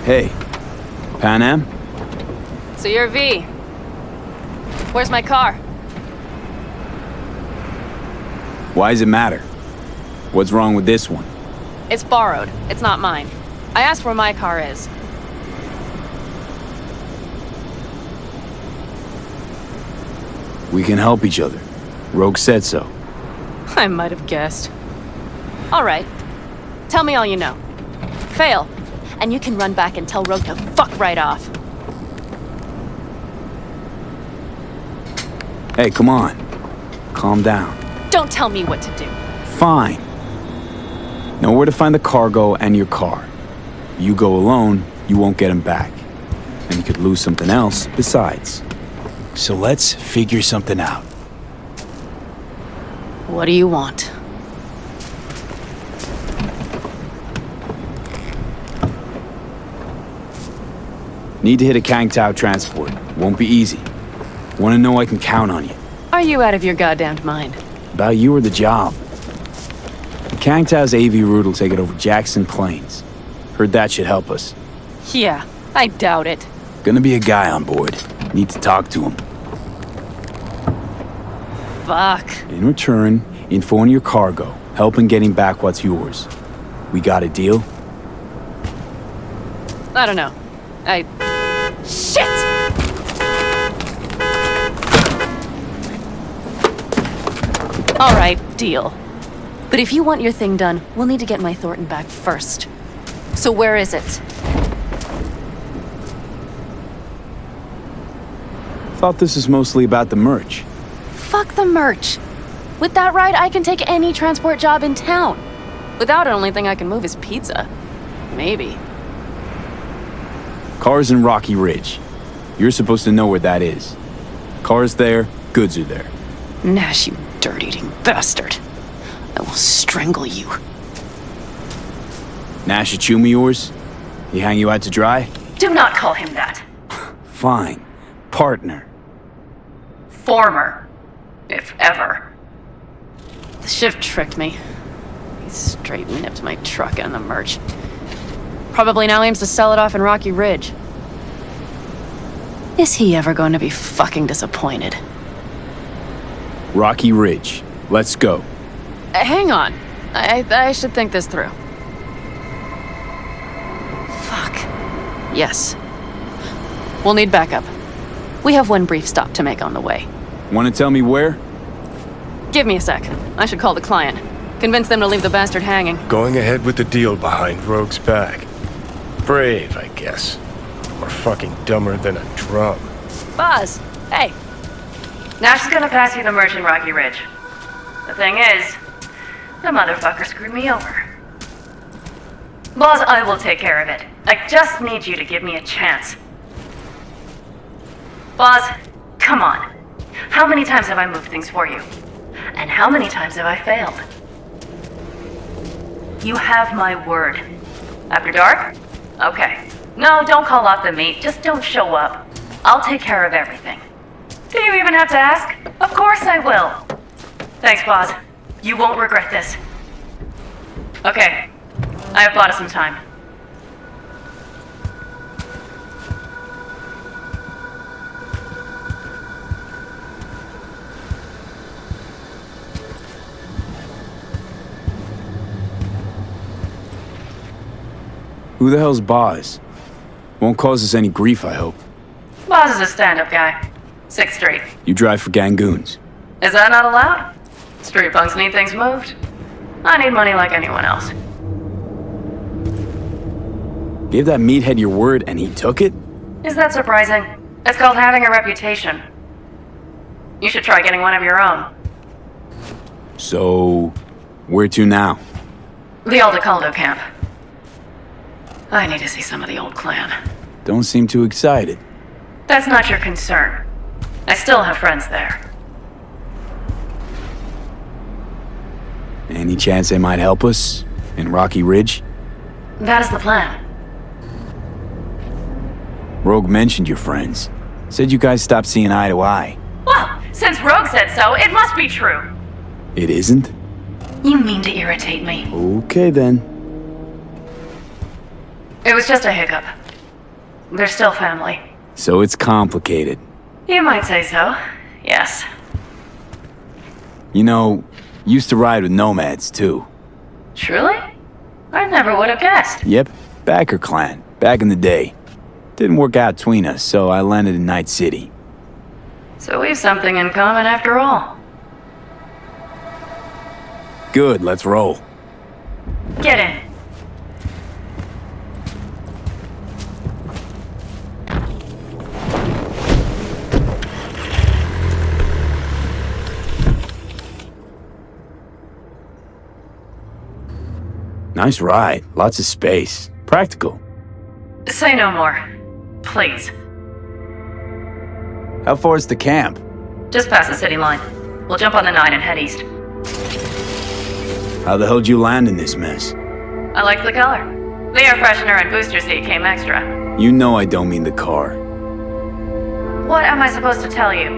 Hey, Pan Am? So you're V. Where's my car? Why does it matter? What's wrong with this one? It's borrowed. It's not mine. I asked where my car is. We can help each other. Rogue said so. I might have guessed. All right. Tell me all you know. Fail, and you can run back and tell Rogue to fuck right off. Hey, come on. Calm down. Don't tell me what to do. Fine. Know where to find the cargo and your car. You go alone, you won't get him back. And you could lose something else besides. So let's figure something out. What do you want? Need to hit a Kang Tao transport. Won't be easy. Want to know I can count on you. Are you out of your goddamned mind? About you or the job. The Kang Tao's AV route will take it over Jackson Plains. Heard that should help us. Yeah, I doubt it. Gonna be a guy on board. Need to talk to him. Fuck. In return, info on your cargo. Help in getting back what's yours. We got a deal? I don't know. Shit! All right, deal. But if you want your thing done, we'll need to get my Thornton back first. So where is it? Thought this was mostly about the merch. Fuck the merch. With that ride, I can take any transport job in town. Without it, only thing I can move is pizza. Maybe. Car's in Rocky Ridge. You're supposed to know where that is. Car's there, goods are there. Nash, you dirt-eating bastard. I will strangle you. Nash a chum of yours? He hang you out to dry? Do not call him that. Fine. Partner. Former. If ever. The shift tricked me. He straight nipped my truck and the merch. Probably now aims to sell it off in Rocky Ridge. Is he ever going to be fucking disappointed? Rocky Ridge. Let's go. Hang on. I should think this through. Fuck. Yes. We'll need backup. We have one brief stop to make on the way. Want to tell me where? Give me a sec. I should call the client. Convince them to leave the bastard hanging. Going ahead with the deal behind Rogue's back. Brave, I guess. Or fucking dumber than a drum. Boz, hey. Nash is gonna pass you the merch in Rocky Ridge. The thing is, the motherfucker screwed me over. Boz, I will take care of it. I just need you to give me a chance. Boz, come on. How many times have I moved things for you? And how many times have I failed? You have my word. After dark? Okay. No, don't call off the meet. Just don't show up. I'll take care of everything. Do you even have to ask? Of course I will. Thanks, Boz. You won't regret this. Okay. I have bought us some time. Who the hell's Boz? Won't cause us any grief, I hope. Boz is a stand-up guy. 6th Street. You drive for Gangoons. Is that not allowed? Street punks need things moved. I need money like anyone else. Gave that meathead your word and he took it? Is that surprising? It's called having a reputation. You should try getting one of your own. So, where to now? The Aldecaldo camp. I need to see some of the old clan. Don't seem too excited. That's not your concern. I still have friends there. Any chance they might help us? In Rocky Ridge? That is the plan. Rogue mentioned your friends. Said you guys stopped seeing eye to eye. Well, since Rogue said so, it must be true. It isn't? You mean to irritate me. Okay then. It was just a hiccup. they're still family. So it's complicated. You might say so, yes. You know, used to ride with nomads, too. Truly? I never would have guessed. Yep, Backer clan, back in the day. Didn't work out between us, so I landed in Night City. So we've something in common after all. Good, let's roll. Get in. Nice ride, lots of space. Practical. Say no more. Please. How far is the camp? Just past the city line. We'll jump on the 9 and head east. How the hell did you land in this mess? I like the color. The air freshener and booster seat came extra. You know I don't mean the car. What am I supposed to tell you?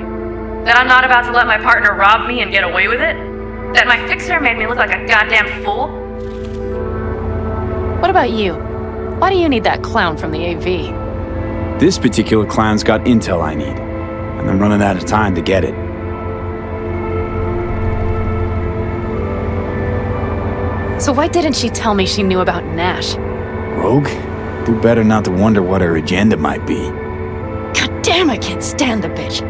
That I'm not about to let my partner rob me and get away with it? That my fixer made me look like a goddamn fool? What about you? Why do you need that clown from the AV? This particular clown's got intel I need, and I'm running out of time to get it. So why didn't she tell me she knew about Nash? Rogue? Do better not to wonder what her agenda might be. God damn, I can't stand the bitch.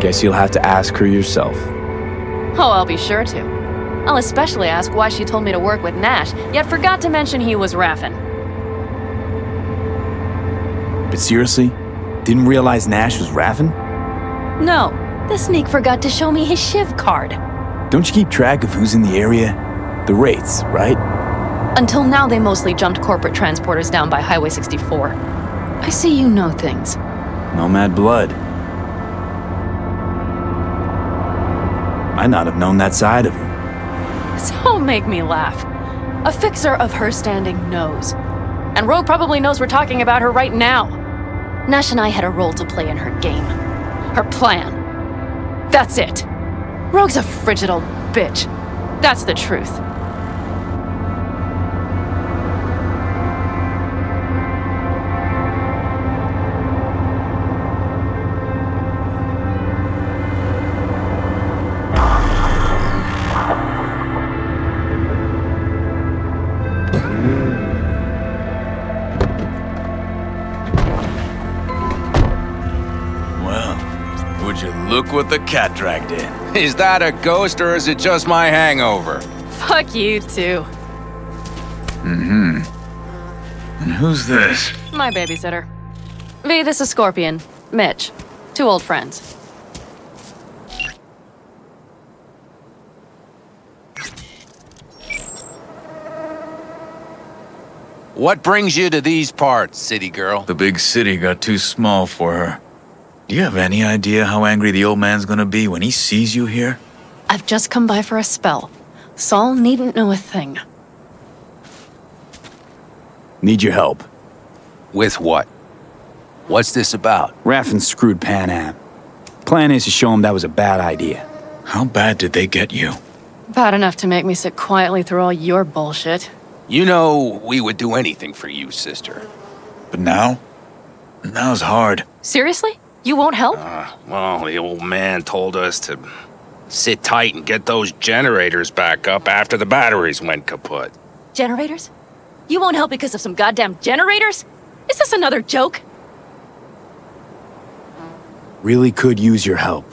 Guess you'll have to ask her yourself. Oh, I'll be sure to. I'll especially ask why she told me to work with Nash, yet forgot to mention he was Raffen. But seriously? Didn't realize Nash was Raffen? No, the sneak forgot to show me his Shiv card. Don't you keep track of who's in the area? The Wraiths, right? Until now, they mostly jumped corporate transporters down by Highway 64. I see you know things. Nomad blood. Might not have known that side of him. So don't make me laugh. A fixer of her standing knows. And Rogue probably knows we're talking about her right now. Nash and I had a role to play in her game. Her plan. That's it. Rogue's a frigid old bitch. That's the truth. Would you look what the cat dragged in? Is that a ghost or is it just my hangover? Fuck you too. And who's this? My babysitter. V, this is Scorpion. Mitch. 2 old friends. What brings you to these parts, city girl? The big city got too small for her. Do you have any idea how angry the old man's gonna be when he sees you here? I've just come by for a spell. Saul needn't know a thing. Need your help. With what? What's this about? Raffen screwed Pan Am. Plan is to show him that was a bad idea. How bad did they get you? Bad enough to make me sit quietly through all your bullshit. You know we would do anything for you, sister. But now? Now's hard. Seriously? You won't help? Well, the old man told us to sit tight and get those generators back up after the batteries went kaput. Generators? You won't help because of some goddamn generators? Is this another joke? Really could use your help.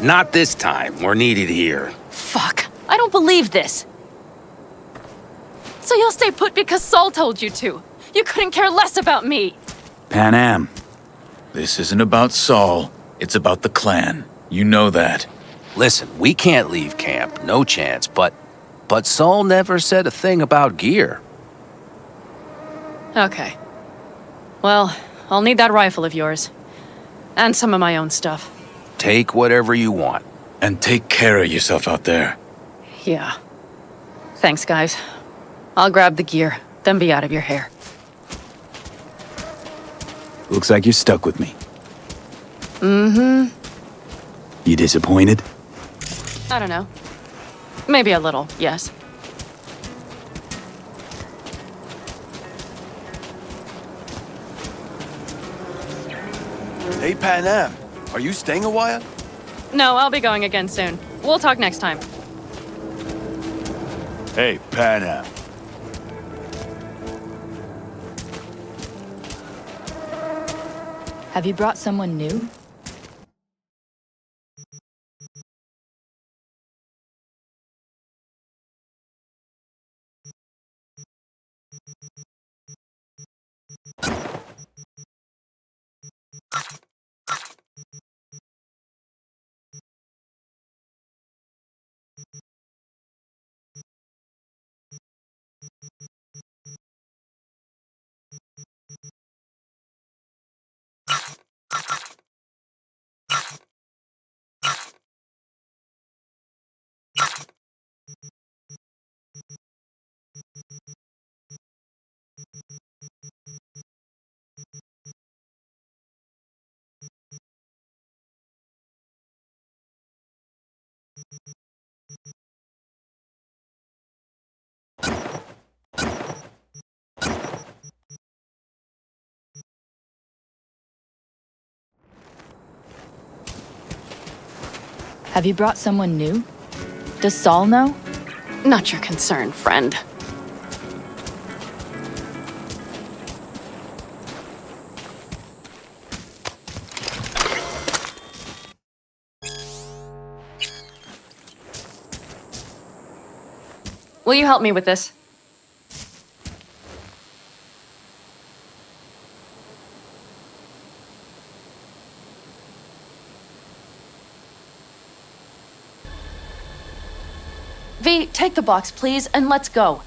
Not this time. We're needed here. Fuck. I don't believe this. So you'll stay put because Saul told you to. You couldn't care less about me. Pan Am. This isn't about Saul. It's about the clan. You know that. Listen, we can't leave camp. No chance. But Saul never said a thing about gear. Okay. Well, I'll need that rifle of yours. And some of my own stuff. Take whatever you want. And take care of yourself out there. Yeah. Thanks, guys. I'll grab the gear, then be out of your hair. Looks like you're stuck with me. You disappointed? I don't know. Maybe a little, yes. Hey, Panam, are you staying a while? No, I'll be going again soon. We'll talk next time. Hey, Panam. Have you brought someone new? Have you brought someone new? Does Saul know? Not your concern, friend. Will you help me with this? V, take the box, please, and let's go.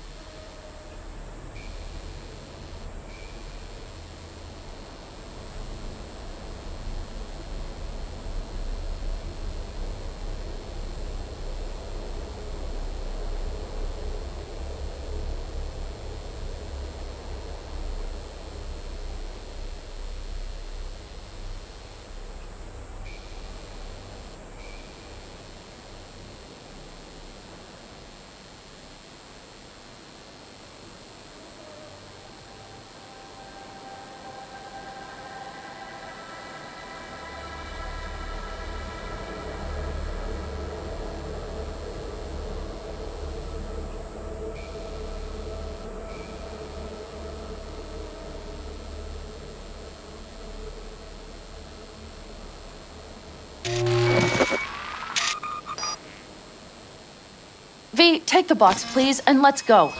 V, take the box, please, and let's go.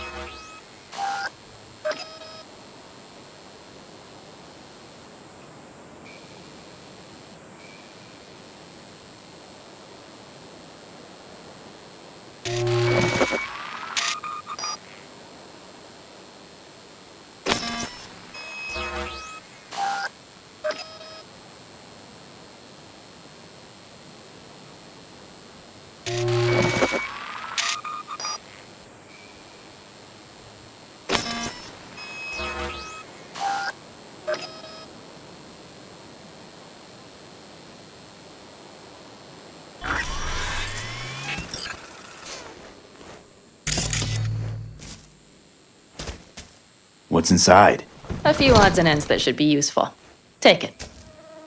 What's inside? A few odds and ends that should be useful. Take it.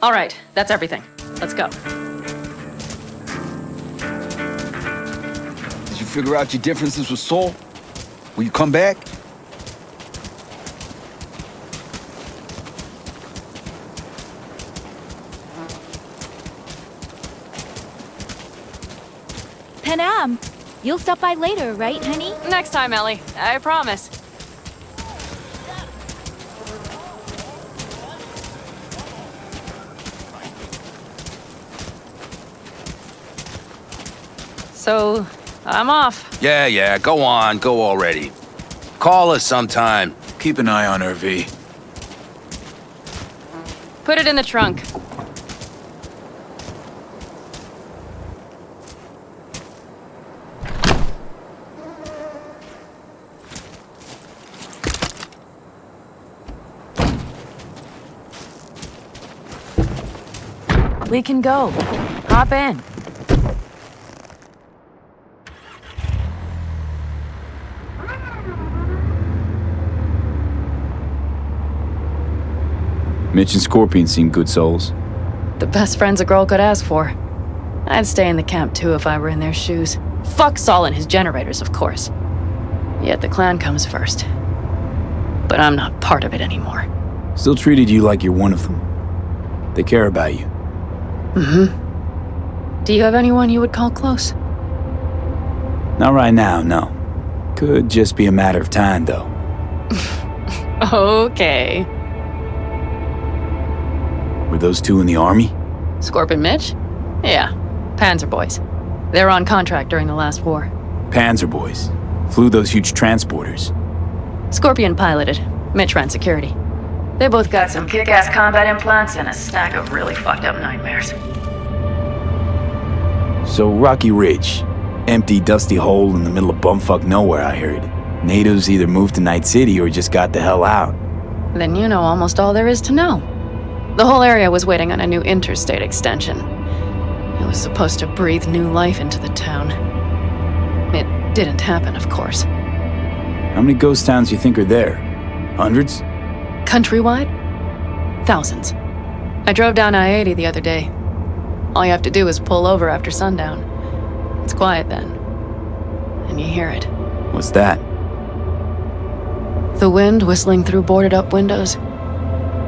All right, that's everything. Let's go. Did you figure out your differences with Saul? Will you come back? Panam, you'll stop by later, right, honey? Next time, Ellie. I promise. So, I'm off. Yeah, go on, go already. Call us sometime. Keep an eye on her, V. Put it in the trunk. We can go. Hop in. Mitch and Scorpion seem good souls. The best friends a girl could ask for. I'd stay in the camp too if I were in their shoes. Fuck Saul and his generators, of course. Yet the clan comes first. But I'm not part of it anymore. Still treated you like you're one of them. They care about you. Mm-hmm. Do you have anyone you would call close? Not right now, no. Could just be a matter of time, though. Okay. Were those two in the army? Scorpion Mitch? Yeah, Panzer boys. They were on contract during the last war. Panzer boys. Flew those huge transporters. Scorpion piloted. Mitch ran security. They both got some kick-ass combat implants and a stack of really fucked up nightmares. So Rocky Ridge. Empty, dusty hole in the middle of bumfuck nowhere, I heard. Natives either moved to Night City or just got the hell out. Then you know almost all there is to know. The whole area was waiting on a new interstate extension. It was supposed to breathe new life into the town. It didn't happen, of course. How many ghost towns do you think are there? Hundreds? Countrywide? Thousands. I drove down I-80 the other day. All you have to do is pull over after sundown. It's quiet then. And you hear it. What's that? The wind whistling through boarded-up windows.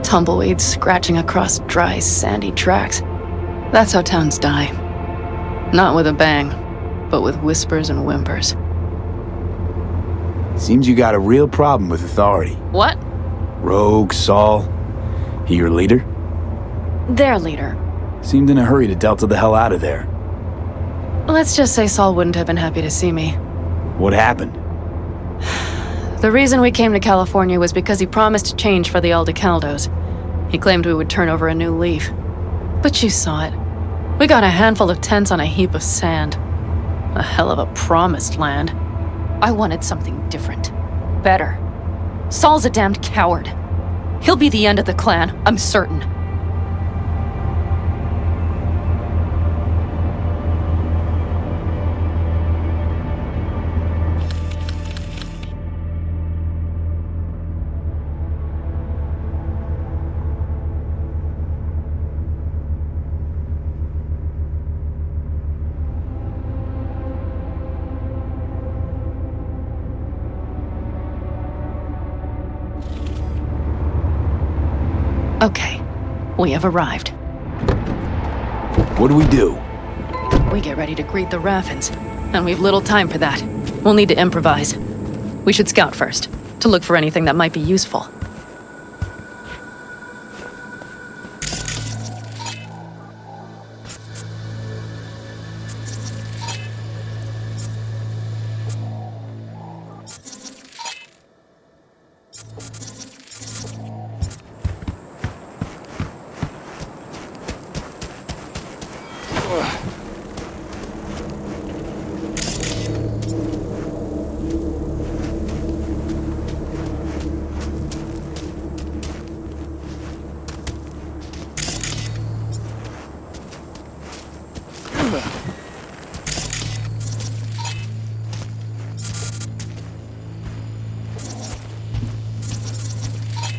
Tumbleweeds scratching across dry, sandy tracks. That's how towns die. Not with a bang, but with whispers and whimpers. Seems you got a real problem with authority. What? Rogue, Saul. He your leader? Their leader. Seemed in a hurry to delta the hell out of there. Let's just say Saul wouldn't have been happy to see me. What happened? The reason we came to California was because he promised change for the Aldecaldos. He claimed we would turn over a new leaf. But you saw it. We got a handful of tents on a heap of sand. A hell of a promised land. I wanted something different. Better. Saul's a damned coward. He'll be the end of the clan, I'm certain. Okay, we have arrived. What do we do? We get ready to greet the Raffins, and we've little time for that. We'll need to improvise. We should scout first, to look for anything that might be useful.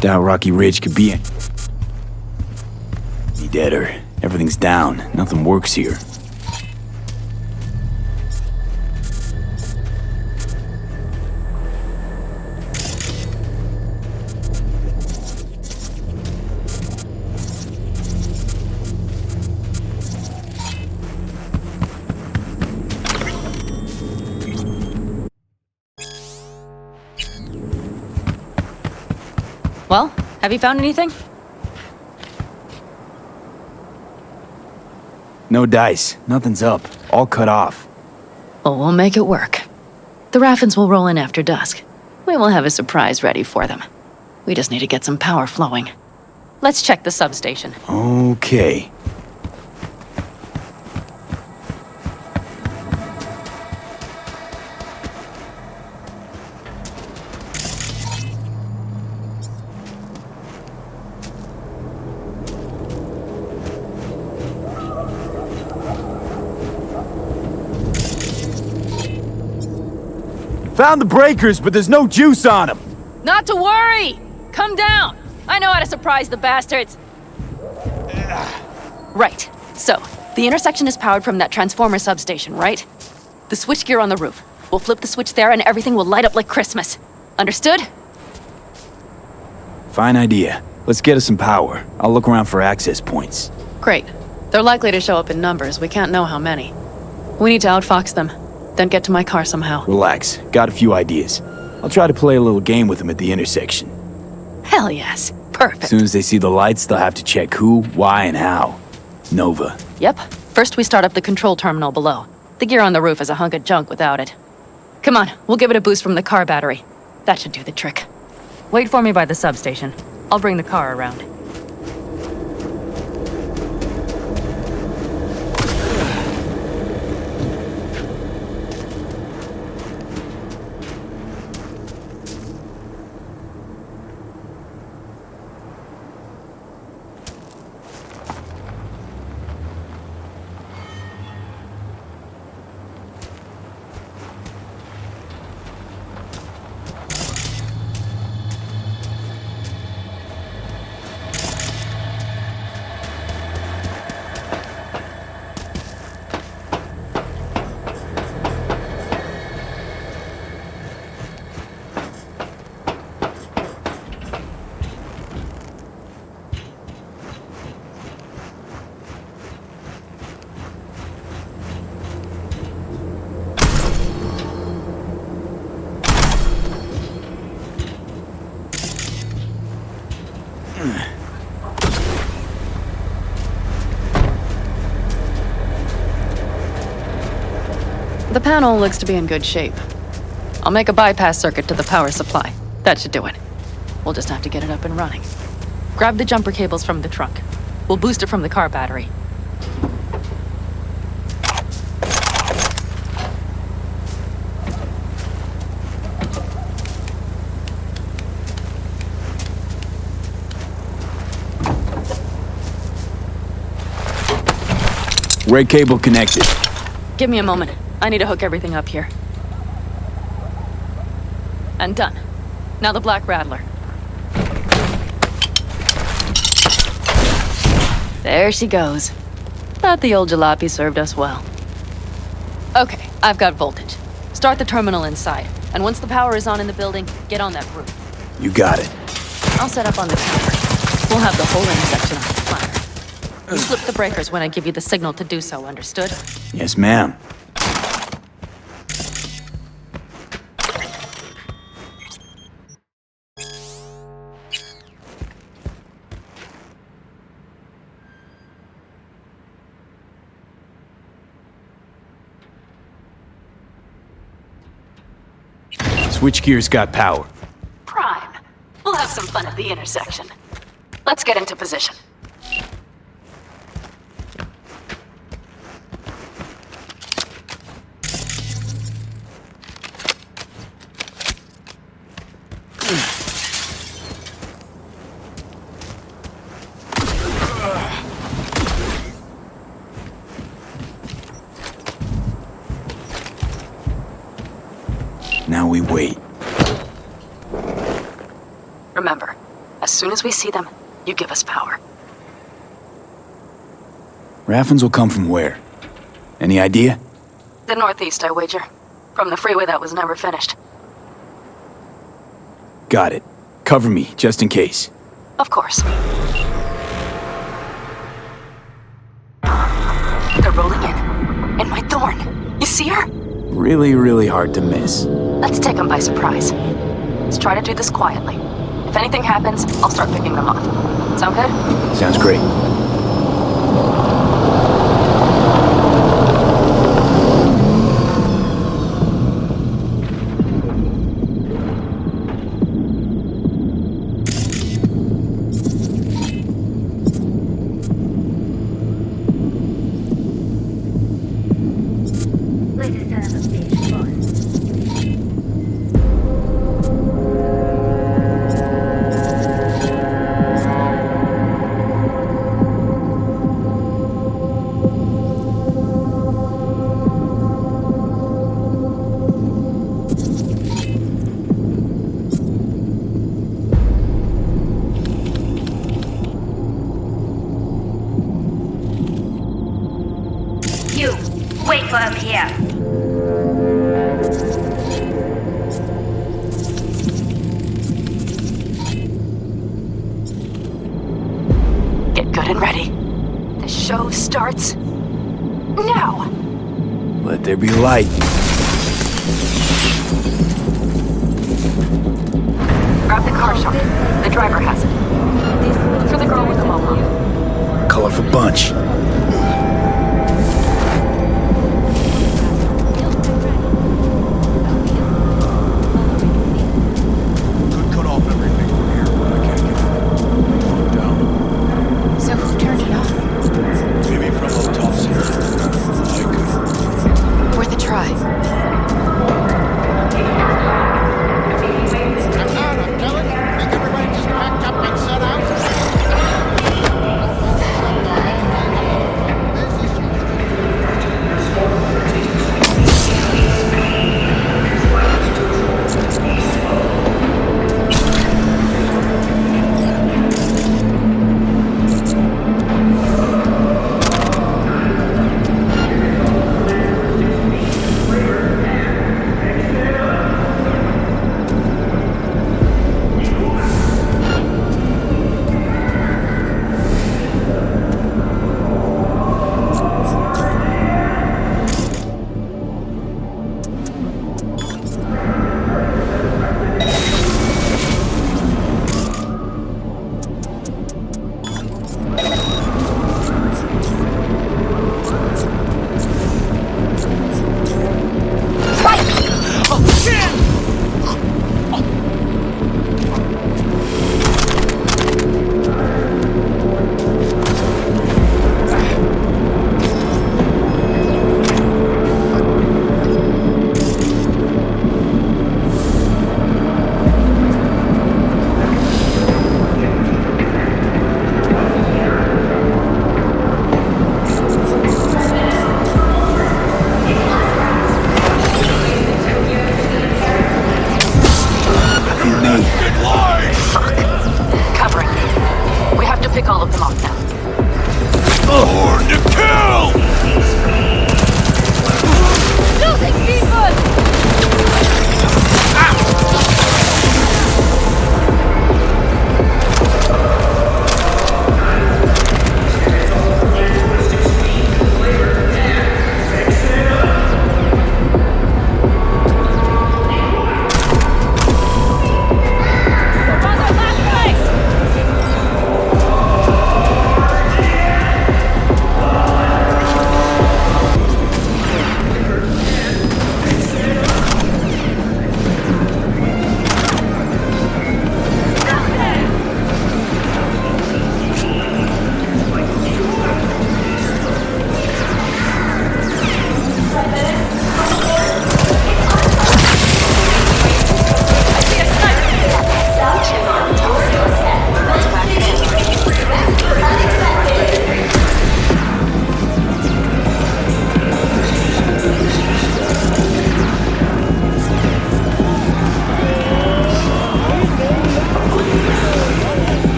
Doubt Rocky Ridge could be in. Be deader. Everything's down. Nothing works here. Well, have you found anything? No dice. Nothing's up. All cut off. Well, we'll make it work. The Raffins will roll in after dusk. We will have a surprise ready for them. We just need to get some power flowing. Let's check the substation. Okay. Found the breakers, but there's no juice on them. Not to worry! Come down! I know how to surprise the bastards. Right. So, the intersection is powered from that transformer substation, right? The switchgear on the roof. We'll flip the switch there and everything will light up like Christmas. Understood? Fine idea. Let's get us some power. I'll look around for access points. Great. They're likely to show up in numbers. We can't know how many. We need to outfox them, then get to my car somehow. Relax. Got a few ideas. I'll try to play a little game with them at the intersection. Hell yes. Perfect. As soon as they see the lights, they'll have to check who, why, and how. Nova. Yep. First we start up the control terminal below. The gear on the roof is a hunk of junk without it. Come on, we'll give it a boost from the car battery. That should do the trick. Wait for me by the substation. I'll bring the car around. The panel looks to be in good shape. I'll make a bypass circuit to the power supply. That should do it. We'll just have to get it up and running. Grab the jumper cables from the trunk. We'll boost it from the car battery. Red cable connected. Give me a moment. I need to hook everything up here. And done. Now the Black Rattler. There she goes. But the old jalopy served us well. Okay, I've got voltage. Start the terminal inside. And once the power is on in the building, get on that roof. You got it. I'll set up on the tower. We'll have the whole intersection on fire. You flip the breakers when I give you the signal to do so, understood? Yes, ma'am. Switchgear's got power. Prime. We'll have some fun at the intersection. Let's get into position. Now we wait. Remember, as soon as we see them, you give us power. Raffens will come from where? Any idea? The northeast, I wager. From the freeway that was never finished. Got it. Cover me, just in case. Of course. They're rolling in. And my Thorn. You see her? Really, really hard to miss. Let's take them by surprise. Let's try to do this quietly. If anything happens, I'll start picking them off. Sound good? Sounds great. confirmed here. Get good and ready. The show starts now. Let there be light. Grab the car, Sean. The driver has it. Look for the girl with the mohawk. Colorful bunch. Could cut off everything from here, but I can't get it down. So who turned it off? Maybe from up top here. I could. Worth a try.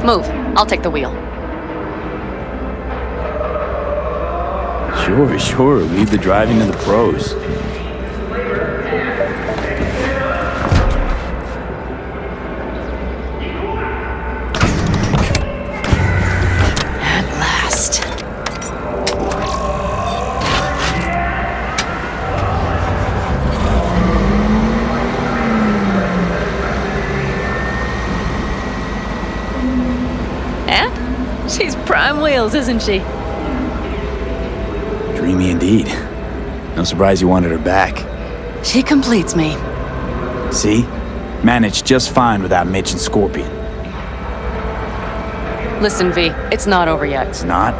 Move. I'll take the wheel. Sure. Leave the driving to the pros. At last. And she's prime wheels, isn't she? Dreamy indeed. No surprise you wanted her back. She completes me. See? Managed just fine without Mitch and Scorpion. Listen, V, it's not over yet. It's not?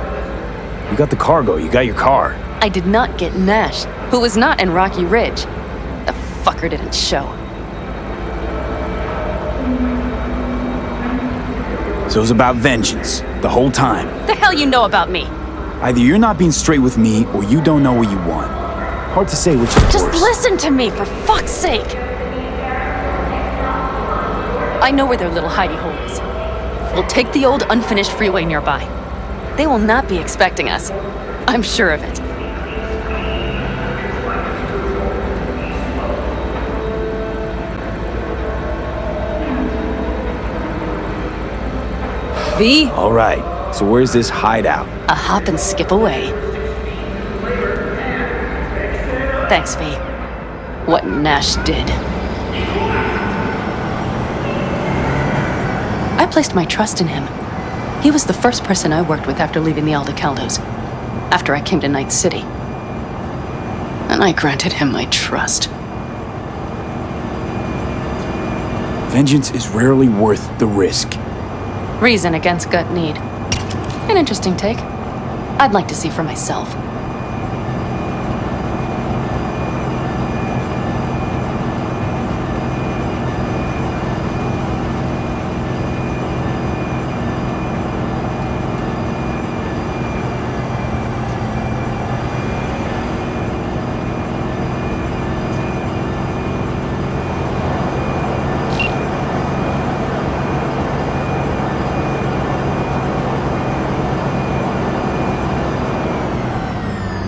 You got the cargo, you got your car. I did not get Nash, who was not in Rocky Ridge. The fucker didn't show. So it was about vengeance, the whole time. The hell you know about me? Either you're not being straight with me, or you don't know what you want. Hard to say which is Just worse. listen to me, for fuck's sake! I know where their little hidey hole is. We'll take the old unfinished freeway nearby. They will not be expecting us. I'm sure of it. V, All right, so where's this hideout? a hop and skip away. Thanks, V. What Nash did. I placed my trust in him. He was the first person I worked with after leaving the Aldecaldos, after I came to Night City. And I granted him my trust. Vengeance is rarely worth the risk. Reason against gut need. An interesting take. I'd like to see for myself.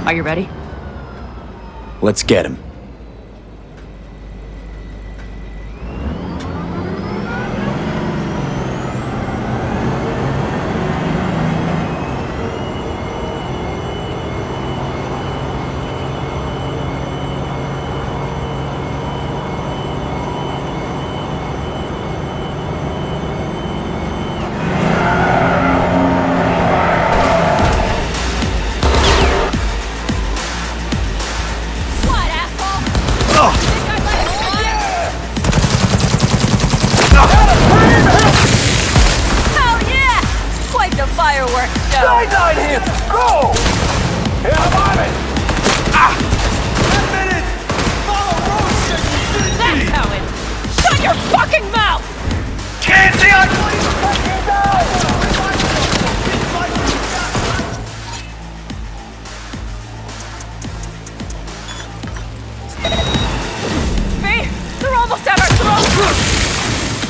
Are you ready? Let's get him.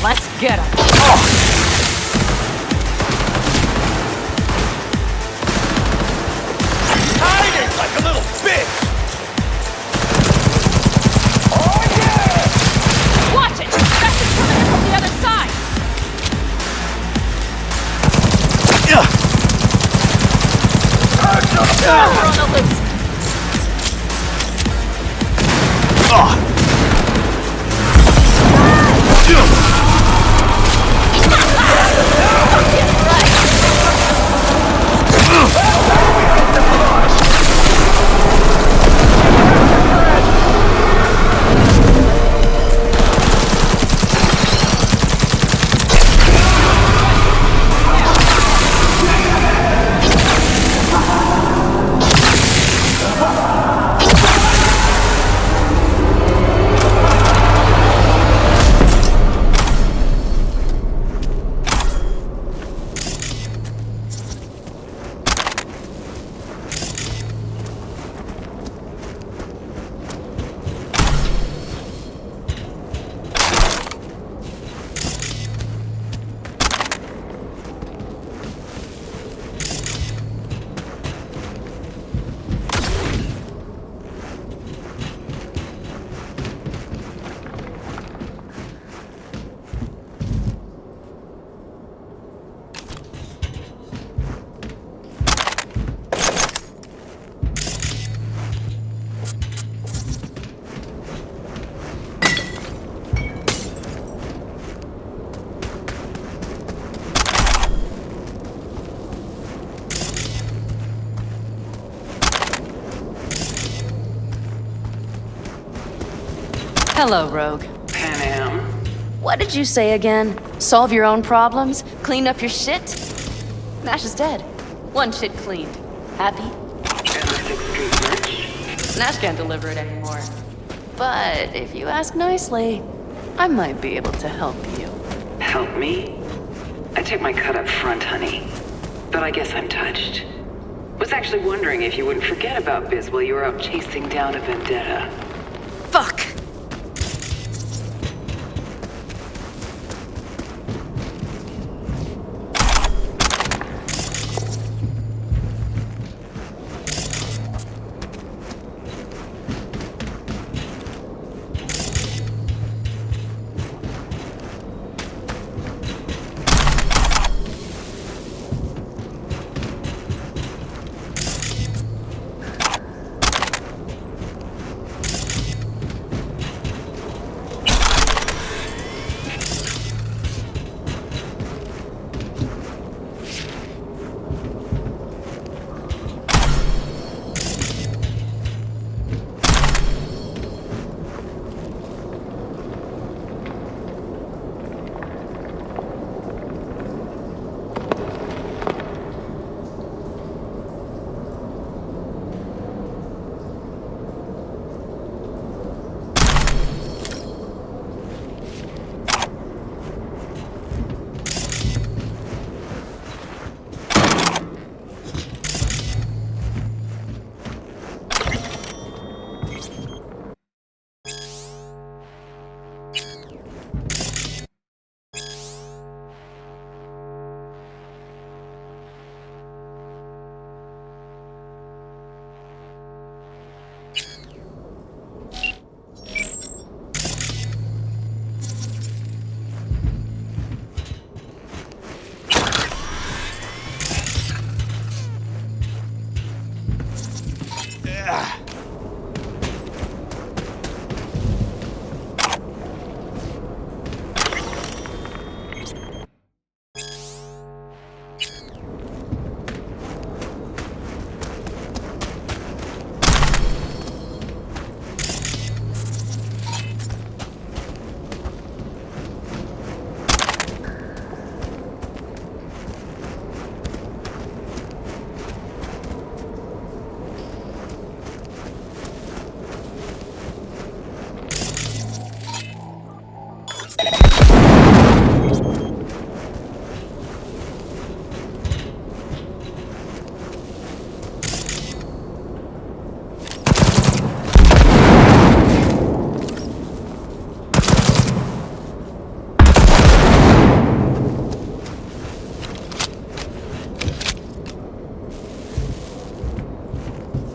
Let's get him. Hide it like a little bitch! Oh yeah! Watch it! Bastards coming in from the other side! We're on the loose. Hello, Rogue. Pan Am. What did you say again? Solve your own problems? Clean up your shit? Nash is dead. One shit cleaned. Happy? And the 6th Street merch. Nash can't deliver it anymore. But if you ask nicely, I might be able to help you. Help me? I took my cut up front, honey. But I guess I'm touched. Was actually wondering if you wouldn't forget about Biz while you were out chasing down a vendetta. Fuck!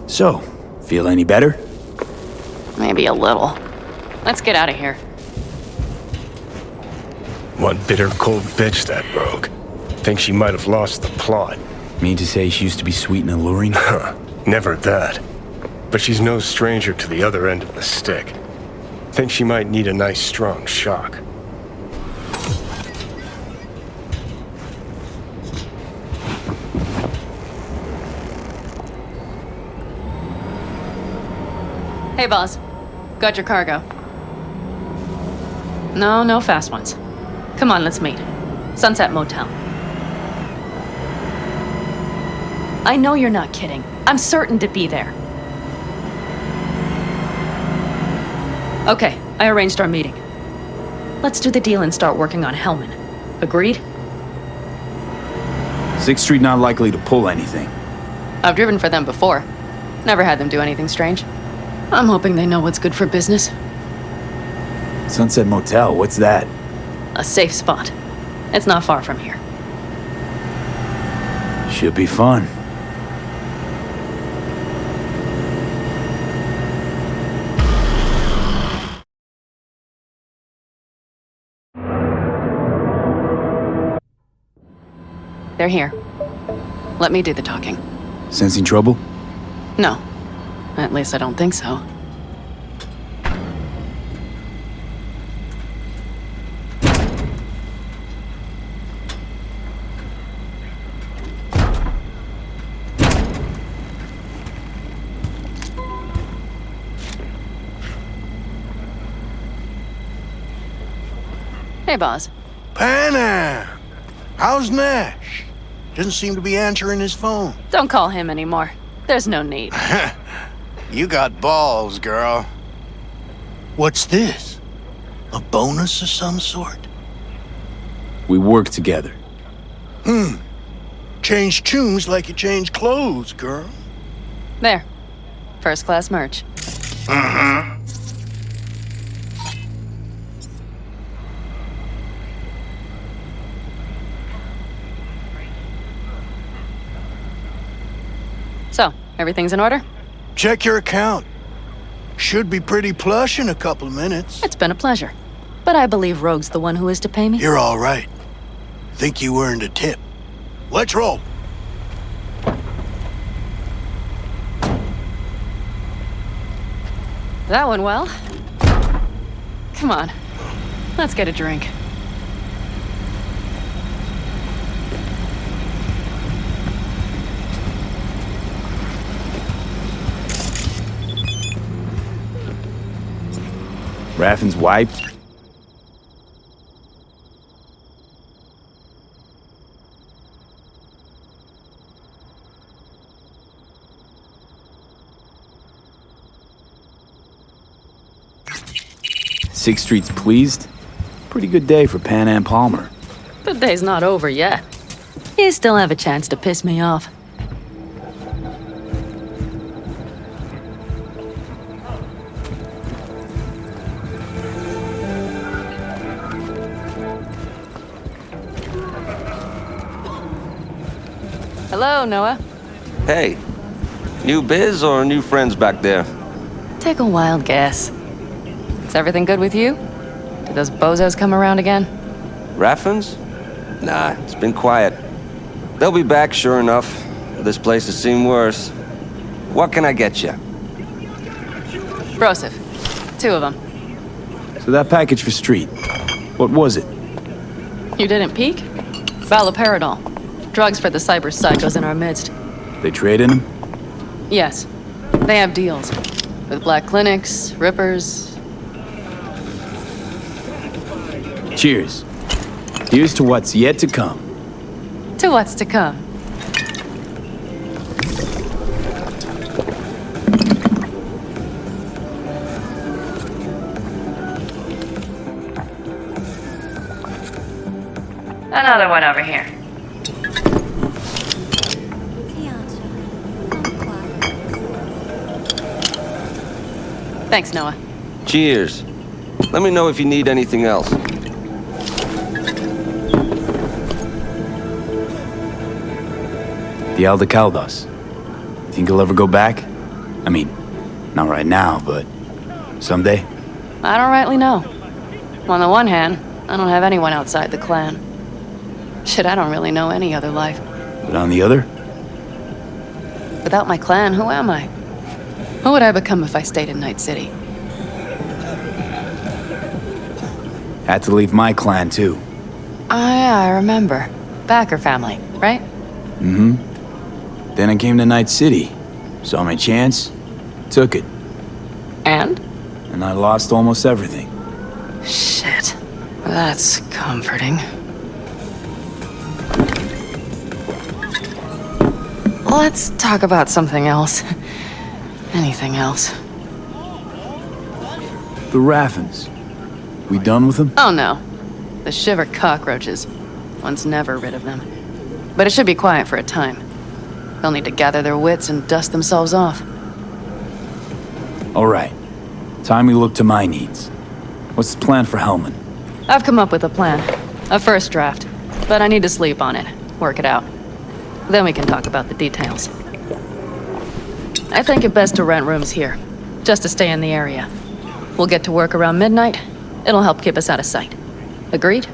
So, feel any better? Maybe a little. Let's get out of here. One bitter, cold bitch, that Rogue. Think she might have lost the plot. Mean to say she used to be sweet and alluring? Never that. But she's no stranger to the other end of the stick. Think she might need a nice, strong shock. Hey, boss. Got your cargo. No fast ones. Come on, let's meet. Sunset Motel. I know you're not kidding. I'm certain to be there. Okay, I arranged our meeting. Let's do the deal and start working on Hellman. Agreed? 6th Street not likely to pull anything. I've driven for them before. Never had them do anything strange. I'm hoping they know what's good for business. Sunset Motel, what's that? A safe spot. It's not far from here. Should be fun. They're here. Let me do the talking. Sensing trouble? No. At least I don't think so. Hey, boss. Panam! How's Nash? Doesn't seem to be answering his phone. Don't call him anymore. There's no need. You got balls, girl. What's this? A bonus of some sort? We work together. Change tunes like you change clothes, girl. There. First class merch. So, everything's in order? Check your account. Should be pretty plush in a couple of minutes. It's been a pleasure. But I believe Rogue's the one who is to pay me. You're all right. Think you earned a tip. Let's roll. That went well. Come on. Let's get a drink. Raffin's wiped. Sixth Street's pleased. Pretty good day for Panam Palmer. The day's not over yet. You still have a chance to piss me off. Hello, Noah. Hey, new biz or new friends back there? Take a wild guess. Is everything good with you? Did those bozos come around again? Raffins? Nah, it's been quiet. They'll be back, sure enough. This place has seen worse. What can I get you? Broseph. 2 of them. So that package for Street, what was it? You didn't peek? Valoperidol. Drugs for the cyber psychos in our midst. They trade in them? Yes. They have deals. With black clinics, rippers. Cheers. Here's to what's yet to come. To what's to come. Another one over here. Thanks, Noah. Cheers. Let me know if you need anything else. The Aldecaldos. Think he'll ever go back? I mean, not right now, but someday? I don't rightly know. On the one hand, I don't have anyone outside the clan. Shit, I don't really know any other life. But on the other? Without my clan, who am I? Who would I become if I stayed in Night City? Had to leave my clan, too. Oh, yeah, I remember. Backer family, right? Mm-hmm. Then I came to Night City. Saw my chance, took it. And? And I lost almost everything. Shit. That's comforting. Let's talk about something else. Anything else. The Raffins. We done with them? Oh no. The shiver cockroaches. One's never rid of them. But it should be quiet for a time. They'll need to gather their wits and dust themselves off. All right. Time we look to my needs. What's the plan for Hellman? I've come up with a plan. A first draft. But I need to sleep on it. Work it out. Then we can talk about the details. I think it best to rent rooms here. Just to stay in the area. We'll get to work around midnight. It'll help keep us out of sight. Agreed?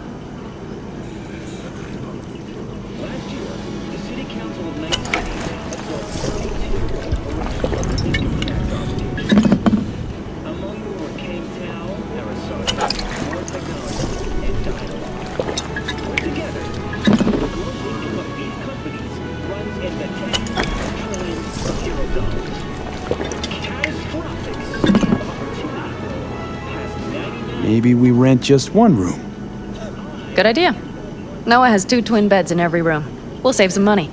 Maybe we rent just one room. Good idea. Noah has 2 twin beds in every room. We'll save some money.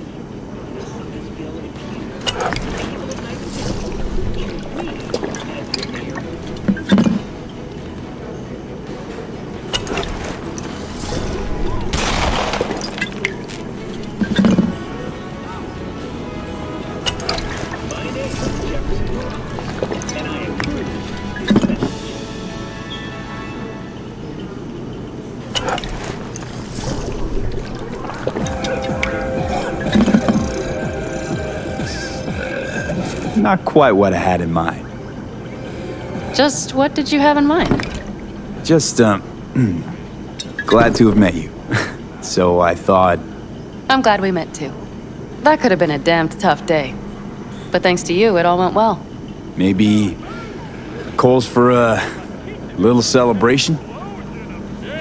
Not quite what I had in mind. Just what did you have in mind? Just, glad to have met you. So I thought... I'm glad we met too. That could have been a damned tough day. But thanks to you, it all went well. Maybe... calls for a little celebration?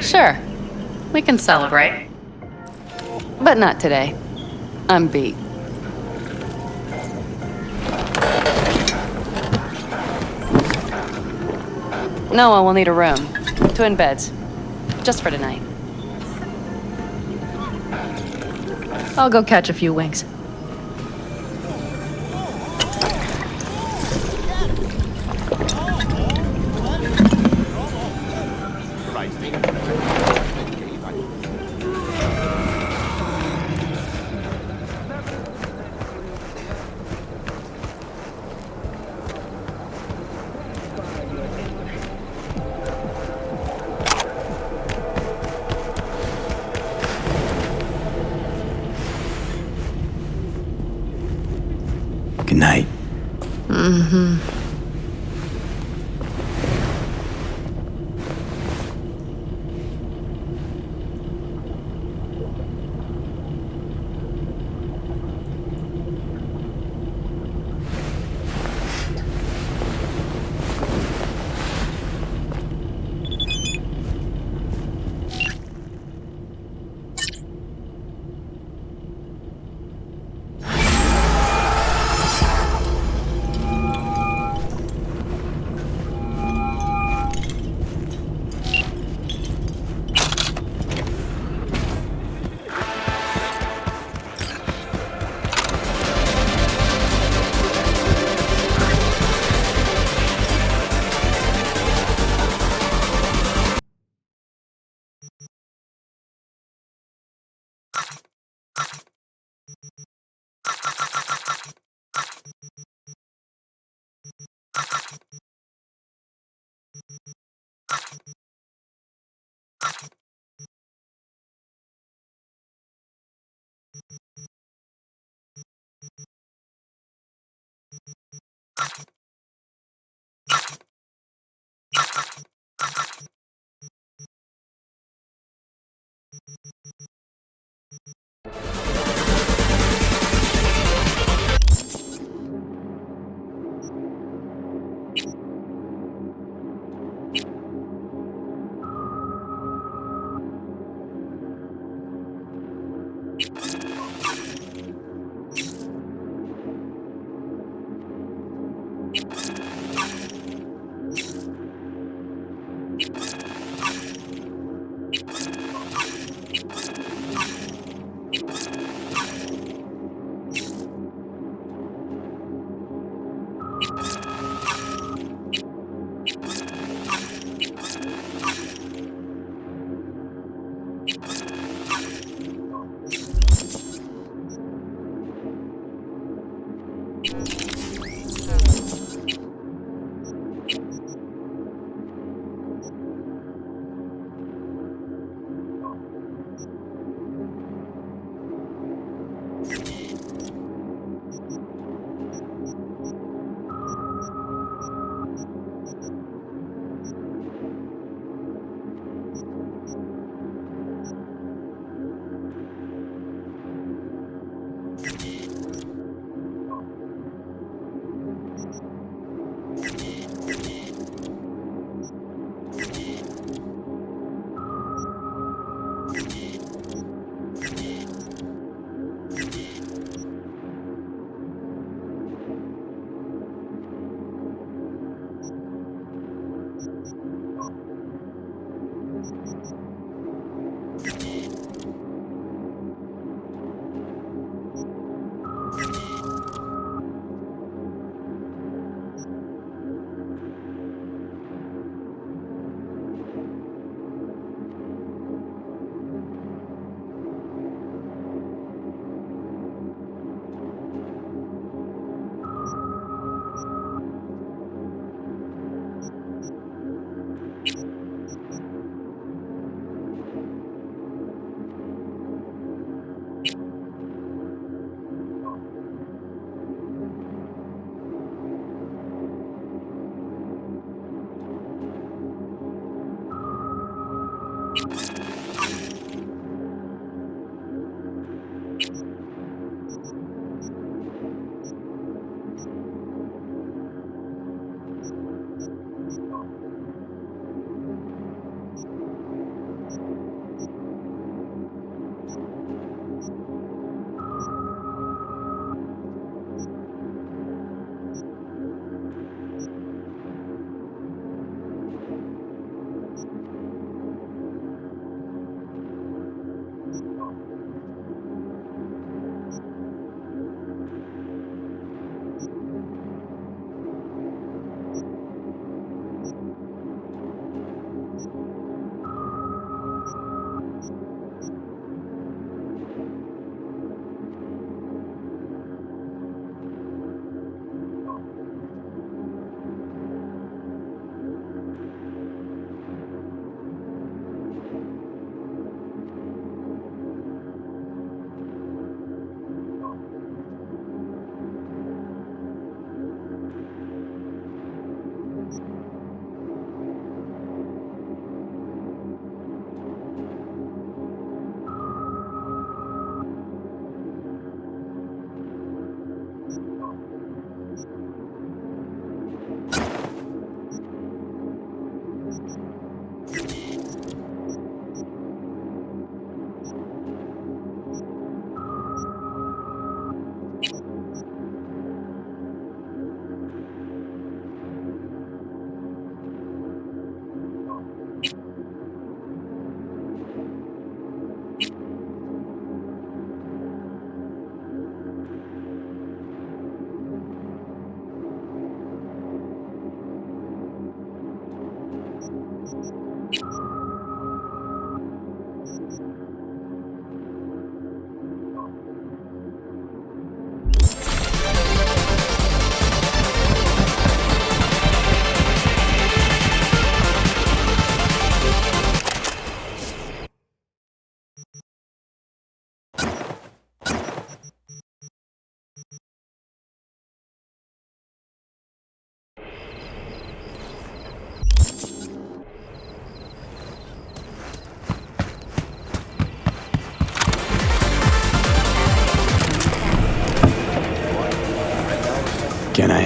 Sure. We can celebrate. But not today. I'm beat. Noah will need a room. Twin beds. Just for tonight. I'll go catch a few winks. Good night. Mm-hmm.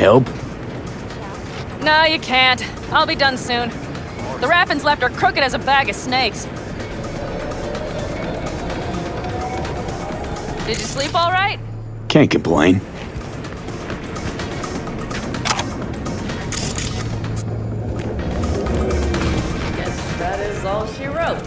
help? No, you can't. I'll be done soon. The Raffins left are crooked as a bag of snakes. Did you sleep all right? Can't complain. Guess that is all she wrote.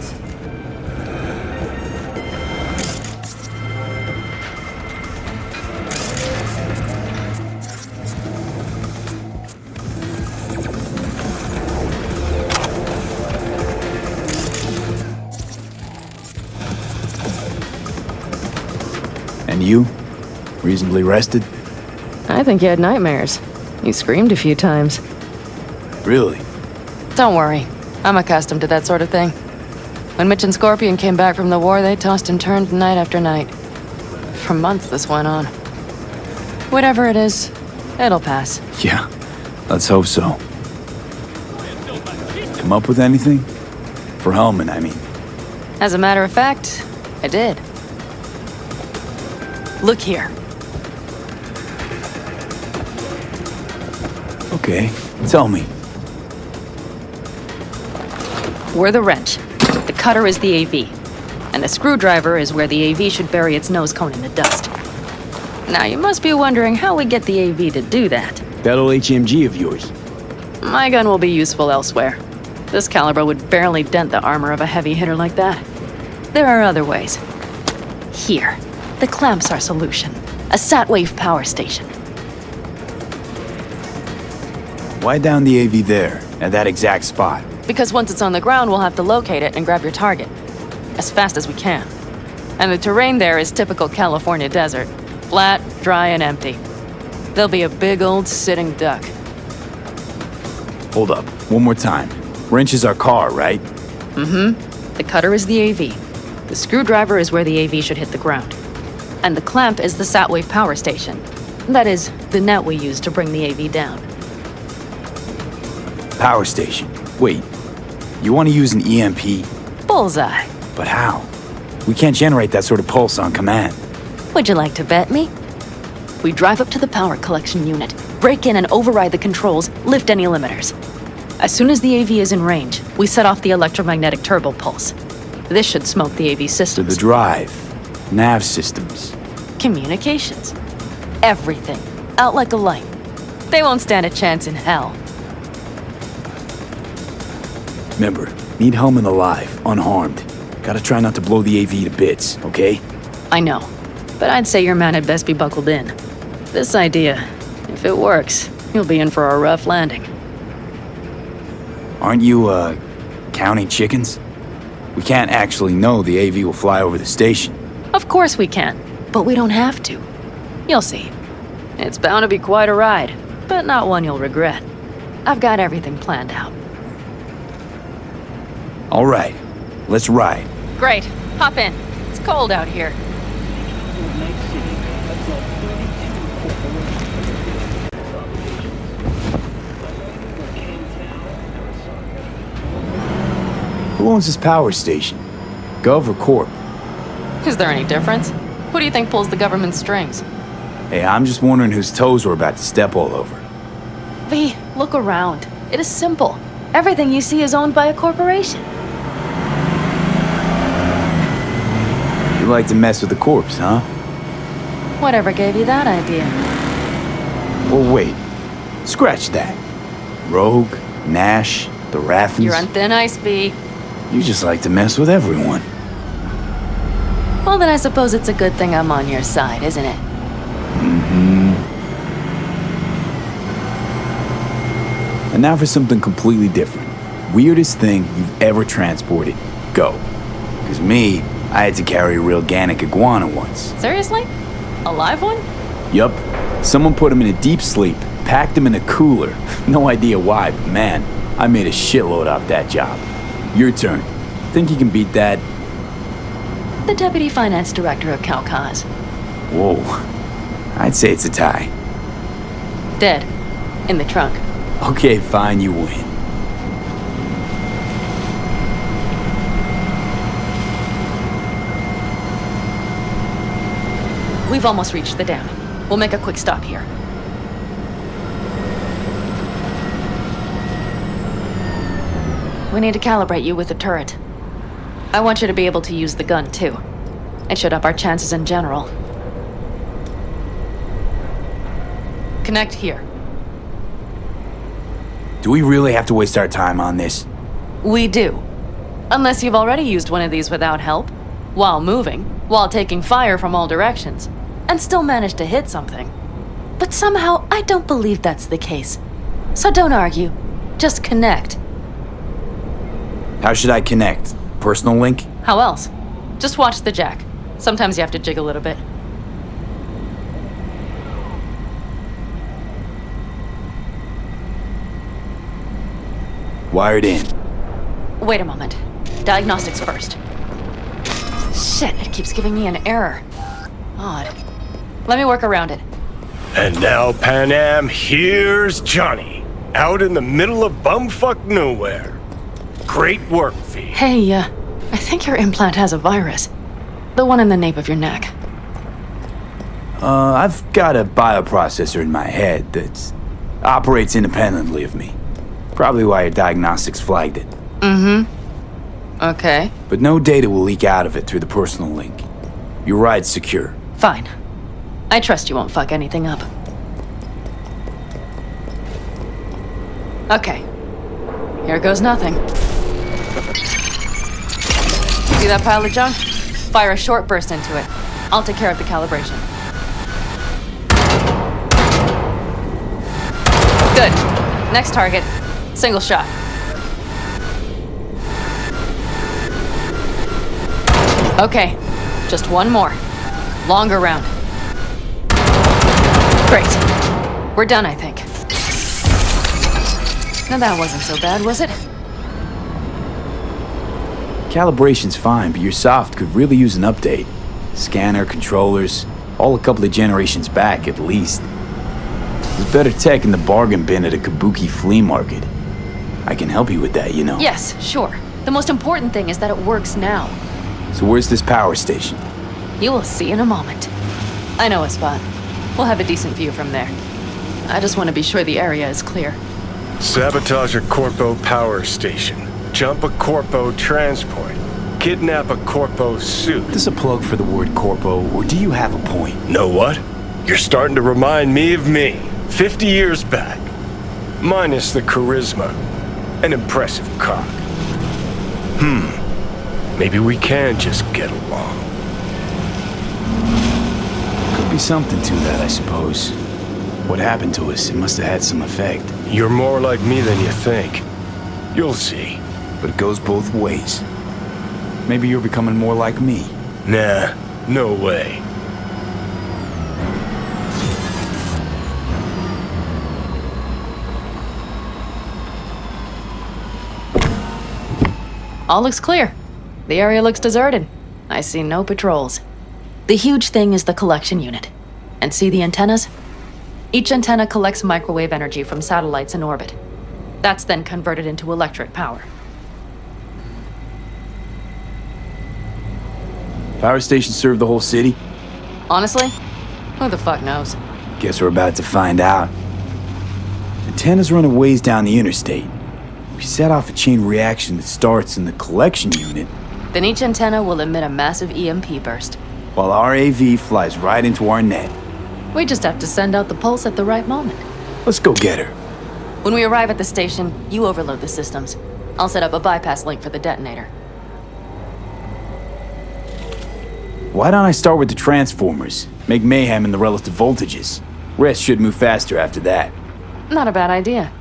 And you? Reasonably rested? I think you had nightmares. You screamed a few times. Really? Don't worry. I'm accustomed to that sort of thing. When Mitch and Scorpion came back from the war, they tossed and turned night after night. For months this went on. Whatever it is, it'll pass. Yeah, let's hope so. Come up with anything? For Hellman, I mean. As a matter of fact, I did. Look here. Okay, tell me. We're the wrench. The cutter is the AV. And the screwdriver is where the AV should bury its nose cone in the dust. Now, you must be wondering how we get the AV to do that. That old HMG of yours. My gun will be useful elsewhere. This caliber would barely dent the armor of a heavy hitter like that. There are other ways. Here. The clamp's our solution. A sat-wave power station. Why down the AV there, at that exact spot? Because once it's on the ground, we'll have to locate it and grab your target. As fast as we can. And the terrain there is typical California desert. Flat, dry, and empty. There'll be a big old sitting duck. Hold up, one more time. Wrench is our car, right? Mm-hmm. The cutter is the AV. The screwdriver is where the AV should hit the ground. And the clamp is the sat-wave power station. That is, the net we use to bring the AV down. Power station. Wait, you want to use an EMP? Bullseye. But how? We can't generate that sort of pulse on command. Would you like to bet me? We drive up to the power collection unit, break in and override the controls, lift any limiters. As soon as the AV is in range, we set off the electromagnetic turbo pulse. This should smoke the AV To systems. the drive, nav systems. Communications. Everything. Out like a light. They won't stand a chance in hell. Remember, need Hellman alive, unharmed. Gotta try not to blow the AV to bits, okay? I know. But I'd say your man had best be buckled in. This idea, if it works, you'll be in for a rough landing. Aren't you, counting chickens? We can't actually know the AV will fly over the station. Of course we can, but we don't have to. You'll see. It's bound to be quite a ride, but not one you'll regret. I've got everything planned out. All right, let's ride. Great. Hop in. It's cold out here. Who owns this power station? Gov or Corp? Is there any difference? Who do you think pulls the government strings? Hey, I'm just wondering whose toes we're about to step all over. V, look around. It is simple. Everything you see is owned by a corporation. You like to mess with the corpse, huh? Whatever gave you that idea? Well, wait. Scratch that. Rogue, Nash, the Raffins. You're on thin ice, V. You just like to mess with everyone. Well, then I suppose it's a good thing I'm on your side, isn't it? Mm-hmm. And now for something completely different. Weirdest thing you've ever transported. Go. 'Cause me, I had to carry a real Gannic iguana once. Seriously? A live one? Yup. Someone put him in a deep sleep, packed him in a cooler. No idea why, but man, I made a shitload off that job. Your turn. Think you can beat that? The deputy finance director of Calcaz. Whoa. I'd say it's a tie. Dead. In the trunk. Okay, fine, you win. We've almost reached the dam. We'll make a quick stop here. We need to calibrate you with the turret. I want you to be able to use the gun, too. It should up our chances in general. Connect here. Do we really have to waste our time on this? We do. Unless you've already used one of these without help, while moving, while taking fire from all directions, and still managed to hit something. But somehow, I don't believe that's the case. So don't argue. Just connect. How should I connect? Personal link? How else? Just watch the jack. Sometimes you have to jig a little bit. Wired in. Wait a moment. Diagnostics first. Shit, it keeps giving me an error. Odd. Let me work around it. And now, Pan Am, here's Johnny. Out in the middle of bumfuck nowhere. Great work, V. Hey, I think your implant has a virus. The one in the nape of your neck. I've got a bioprocessor in my head that operates independently of me. Probably why your diagnostics flagged it. Mm-hmm. Okay. But no data will leak out of it through the personal link. Your ride's secure. Fine. I trust you won't fuck anything up. Okay. Here goes nothing. See that pile of junk? Fire a short burst into it. I'll take care of the calibration. Good. Next target. Single shot. Okay. Just one more. Longer round. Great. We're done, I think. Now that wasn't so bad, was it? Calibration's fine, but your soft could really use an update. Scanner, controllers, all a couple of generations back at least. There's better tech in the bargain bin at a kabuki flea market. I can help you with that, you know. Yes, sure. The most important thing is that it works now. So where's this power station? You will see in a moment. I know a spot. We'll have a decent view from there. I just want to be sure the area is clear. Sabotage a Corpo power station. Jump a Corpo transport. Kidnap a Corpo suit. Is this a plug for the word Corpo, or do you have a point? Know what? You're starting to remind me of me, 50 years back. Minus the charisma. An impressive cock. Maybe we can just get along. Could be something to that, I suppose. What happened to us, it must have had some effect. You're more like me than you think. You'll see. But it goes both ways. Maybe you're becoming more like me. Nah, no way. All looks clear. The area looks deserted. I see no patrols. The huge thing is the collection unit. And see the antennas? Each antenna collects microwave energy from satellites in orbit. That's then converted into electric power. Power stations serve the whole city? Honestly, who the fuck knows? Guess we're about to find out. Antennas run a ways down the interstate. We set off a chain reaction that starts in the collection unit. Then each antenna will emit a massive EMP burst. While our AV flies right into our net. We just have to send out the pulse at the right moment. Let's go get her. When we arrive at the station, you overload the systems. I'll set up a bypass link for the detonator. Why don't I start with the transformers? Make mayhem in the relative voltages. Rest should move faster after that. Not a bad idea.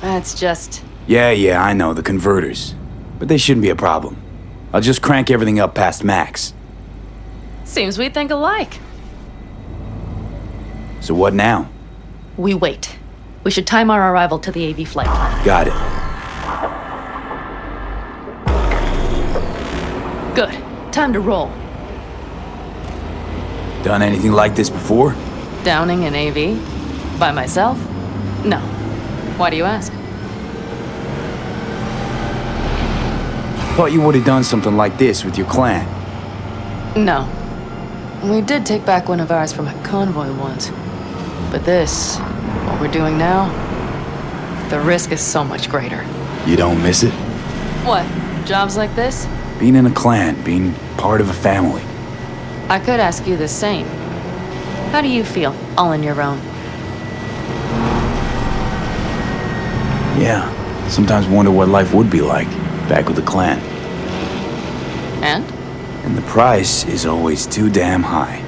That's just... Yeah, I know, the converters. But they shouldn't be a problem. I'll just crank everything up past max. Seems we think alike. So what now? We wait. We should time our arrival to the AV flight plan. Got it. Good. Time to roll. Done anything like this before? Downing an AV? By myself? No. Why do you ask? Thought you would have done something like this with your clan. No. We did take back one of ours from a convoy once. But this, what we're doing now, the risk is so much greater. You don't miss it? What? Jobs like this? Being in a clan, being part of a family. I could ask you the same. How do you feel, all on your own? Yeah, sometimes wonder what life would be like, back with the clan. And? And the price is always too damn high.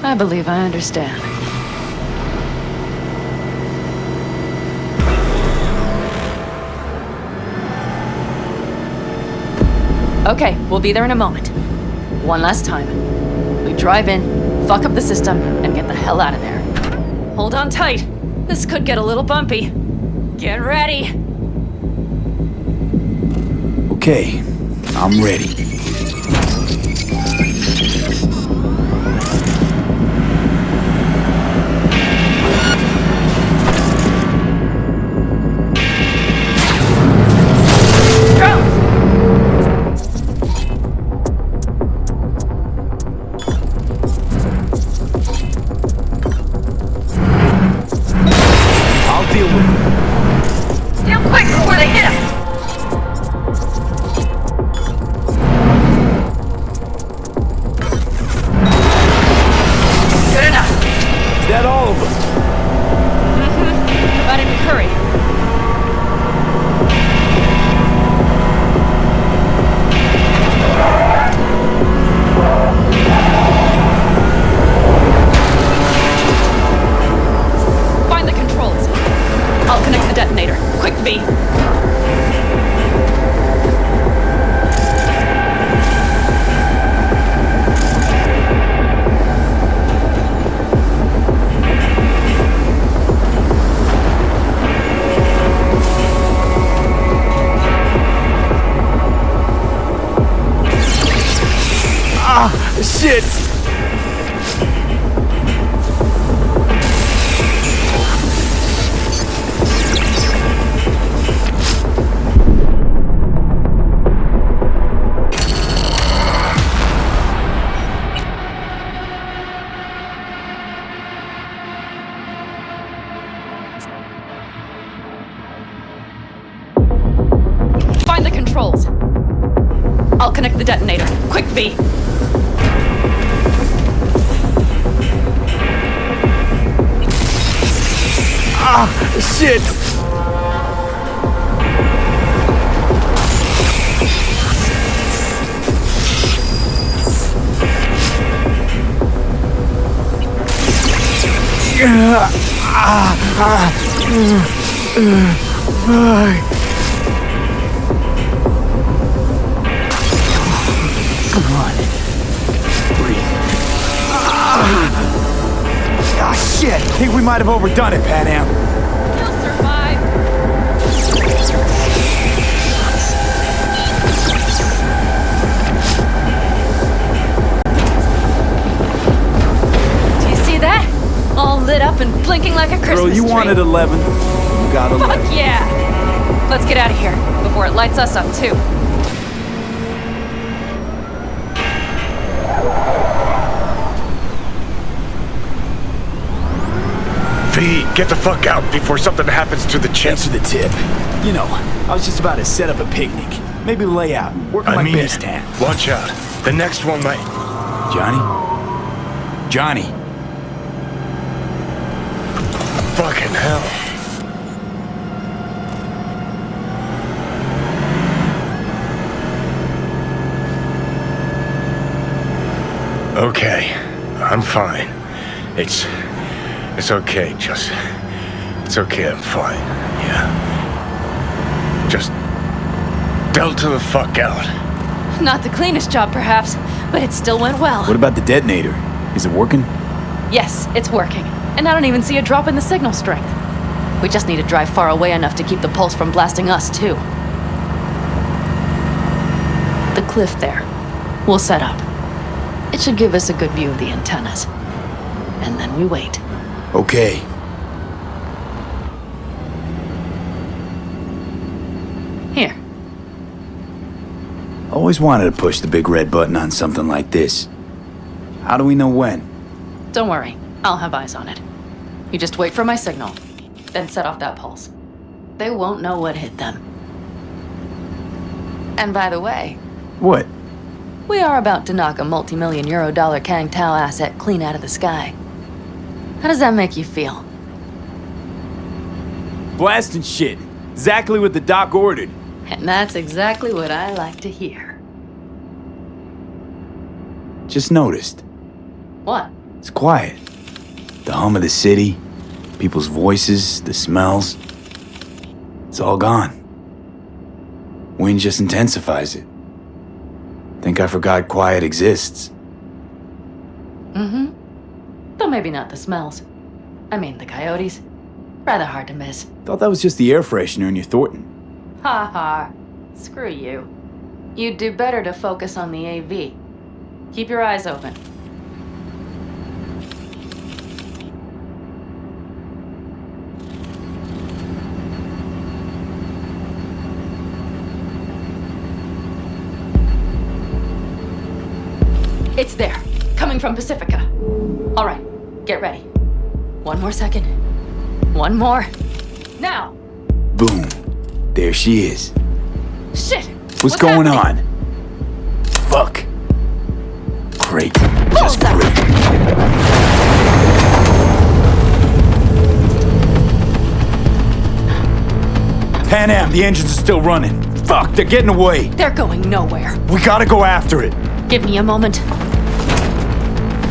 I believe I understand. Okay, we'll be there in a moment. One last time. We drive in, fuck up the system, and get the hell out of there. Hold on tight. This could get a little bumpy. Get ready. Okay, I'm ready. Shit! Find the controls. I'll connect the detonator. Quick, V. Ah, shit! Come on. Breathe. Ah, shit! Think we might have overdone it, Panam. You'll survive. Do you see that? All lit up and blinking like a Christmas Girl, you tree. wanted 11. You got 11. Fuck yeah! Let's get out of here before it lights us up too. V, get the fuck out before something happens to the chip. Thanks for the tip. You know, I was just about to set up a picnic. Maybe lay out, work on my base stand. Watch out. The next one might... Johnny? Johnny! Fucking hell. Okay, I'm fine. It's okay, just... It's okay, I'm fine, yeah. Just... dealt to the fuck out. Not the cleanest job, perhaps, but it still went well. What about the detonator? Is it working? Yes, it's working. And I don't even see a drop in the signal strength. We just need to drive far away enough to keep the pulse from blasting us, too. The cliff there. We'll set up. It should give us a good view of the antennas. And then we wait. Okay. Here. Always wanted to push the big red button on something like this. How do we know when? Don't worry. I'll have eyes on it. You just wait for my signal, then set off that pulse. They won't know what hit them. And by the way... What? We are about to knock a multi-million euro dollar Kang Tao asset clean out of the sky. How does that make you feel? Blasting shit. Exactly what the doc ordered. And that's exactly what I like to hear. Just noticed. What? It's quiet. The hum of the city, people's voices, the smells. It's all gone. Wind just intensifies it. Think I forgot quiet exists. Mm-hmm. Though maybe not the smells. I mean, the coyotes. Rather hard to miss. Thought that was just the air freshener in your Thornton. Ha ha. Screw you. You'd do better to focus on the AV. Keep your eyes open. It's there, coming from Pacifica. All right, get ready. One more second. One more. Now! Boom. There she is. Shit! What's going on? Fuck. Great. Just great. Pan Am, the engines are still running. Fuck, they're getting away. They're going nowhere. We gotta go after it. Give me a moment.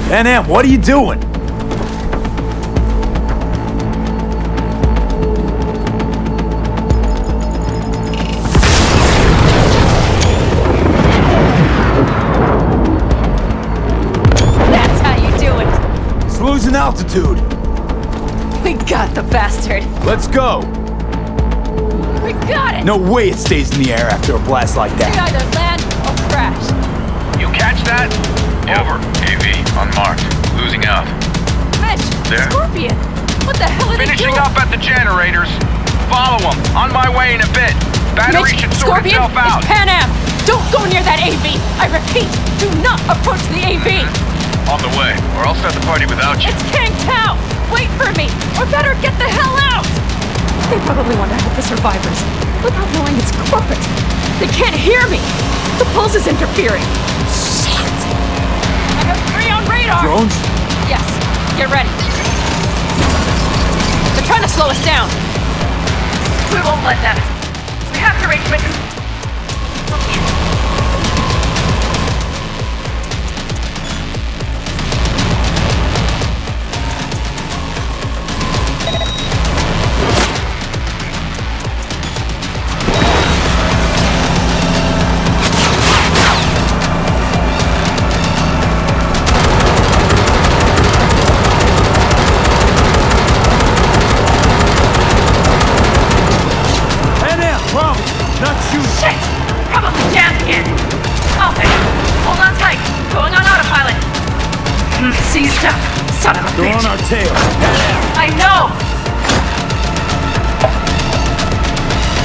Pan Am, what are you doing? That's how you do it. It's losing altitude. We got the bastard. Let's go. We got it. No way it stays in the air after a blast like We that. either land or crash. You catch that? Over. AV, unmarked. Losing out. Mitch, There? Scorpion. What the hell are they Finishing doing? up at the generators. Follow them. On my way in a bit. Battery Mitch, should sort Scorpion, itself out. it's Pan Am. Don't go near that AV. I repeat, do not approach the AV. On the way, or I'll start the party without you. It's Kang Tao. Wait for me, or better get the hell out. They probably want to help the survivors, without knowing it's corporate. They can't hear me. The pulse is interfering. Shit. I have 3 on radar. Drones? Yes. Get ready. They're trying to slow us down. We won't let them. We have to reach Mix. Not shoot! Shit! Probably jammed again. Okay, hold on tight. Going on autopilot. Seized up. Son of a They're bitch. on our tail. I know!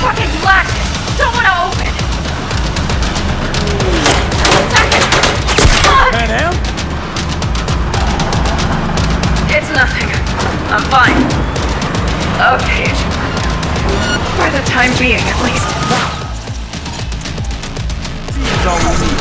Fucking blast it! Don't want to open! Pan Am? It's nothing. I'm fine. Okay. For the time being, at least. That's all we need.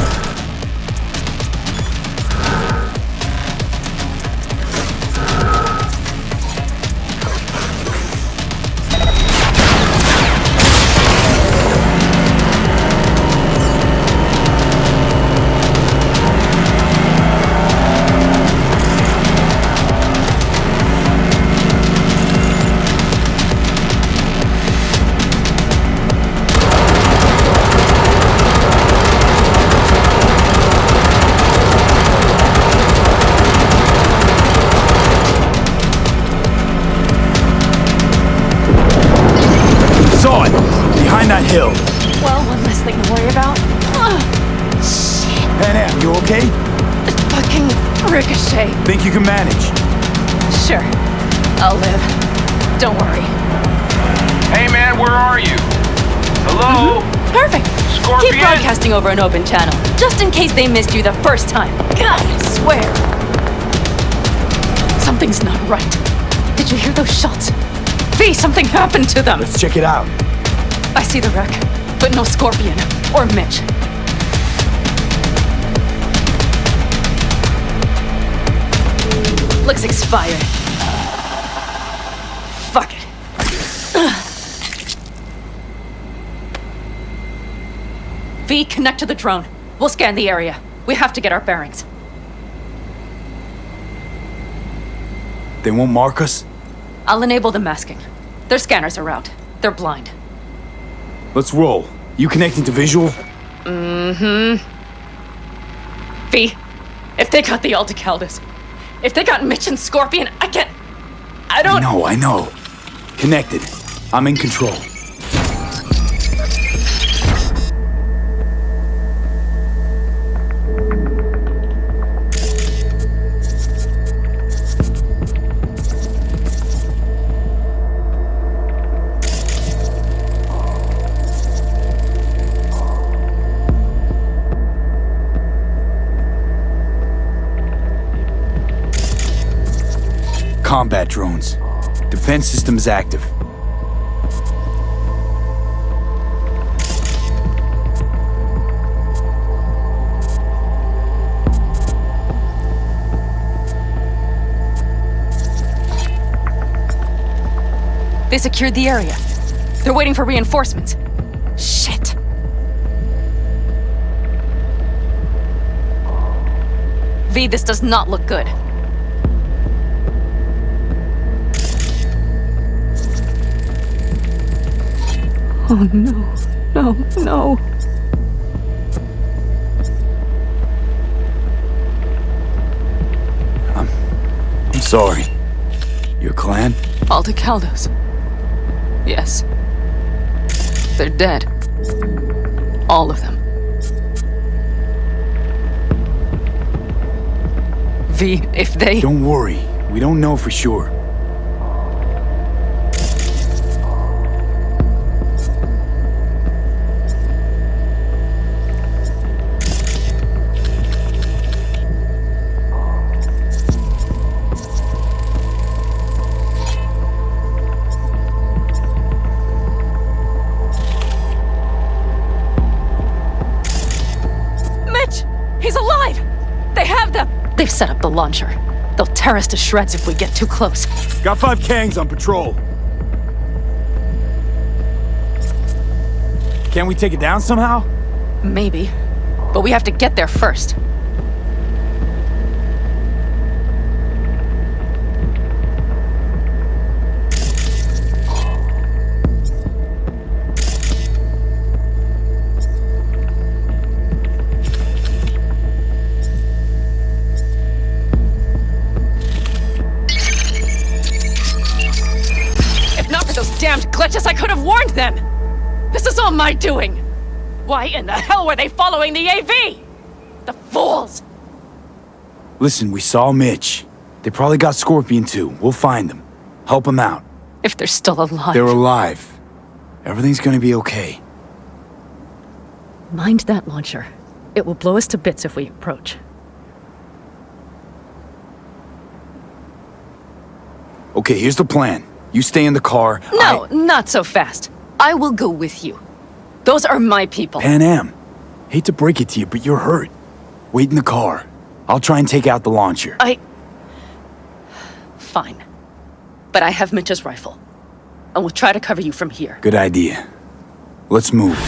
Behind that hill. Well, one less thing to worry about. Shit. Pan Am, you okay? Fucking ricochet. Think you can manage? Sure. I'll live. Don't worry. Hey man, where are you? Hello? Perfect. Scorpion? Keep broadcasting over an open channel, just in case they missed you the first time. God, I swear. Something's not right. Did you hear those shots? V, something happened to them! Let's check it out. I see the wreck, but no Scorpion or Mitch. Looks expired. Fuck it. V, connect to the drone. We'll scan the area. We have to get our bearings. They won't mark us? I'll enable the masking. Their scanners are out. They're blind. Let's roll. You connecting to visual? Mm-hmm. V, if they got the Aldecaldos, if they got Mitch and Scorpion, I don't... I know. Connected. I'm in control. Combat drones. Defense systems active. They secured the area. They're waiting for reinforcements. Shit. V, this does not look good. Oh no, no. I'm sorry. Your clan? Aldecaldos. Yes. They're dead. All of them. V, if they... Don't worry. We don't know for sure. They've set up the launcher. They'll tear us to shreds if we get too close. Got 5 Kangs on patrol. Can we take it down somehow? Maybe. But we have to get there first. Damned glitches, I could have warned them! This is all my doing! Why in the hell were they following the AV? The fools! Listen, we saw Mitch. They probably got Scorpion too. We'll find them. Help them out. If they're still alive. They're alive. Everything's gonna be okay. Mind that launcher. It will blow us to bits if we approach. Okay, here's the plan. You stay in the car. No, not so fast. I will go with you. Those are my people. Pan Am. Hate to break it to you, but you're hurt. Wait in the car. I'll try and take out the launcher. Fine. But I have Mitch's rifle. And we'll try to cover you from here. Good idea. Let's move.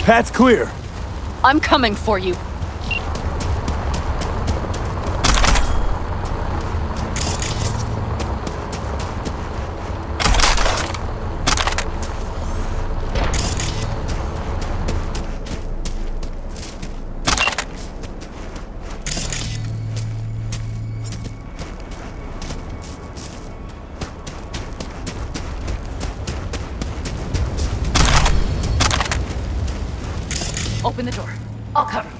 Path's clear. I'm coming for you. Open the door. I'll cover you.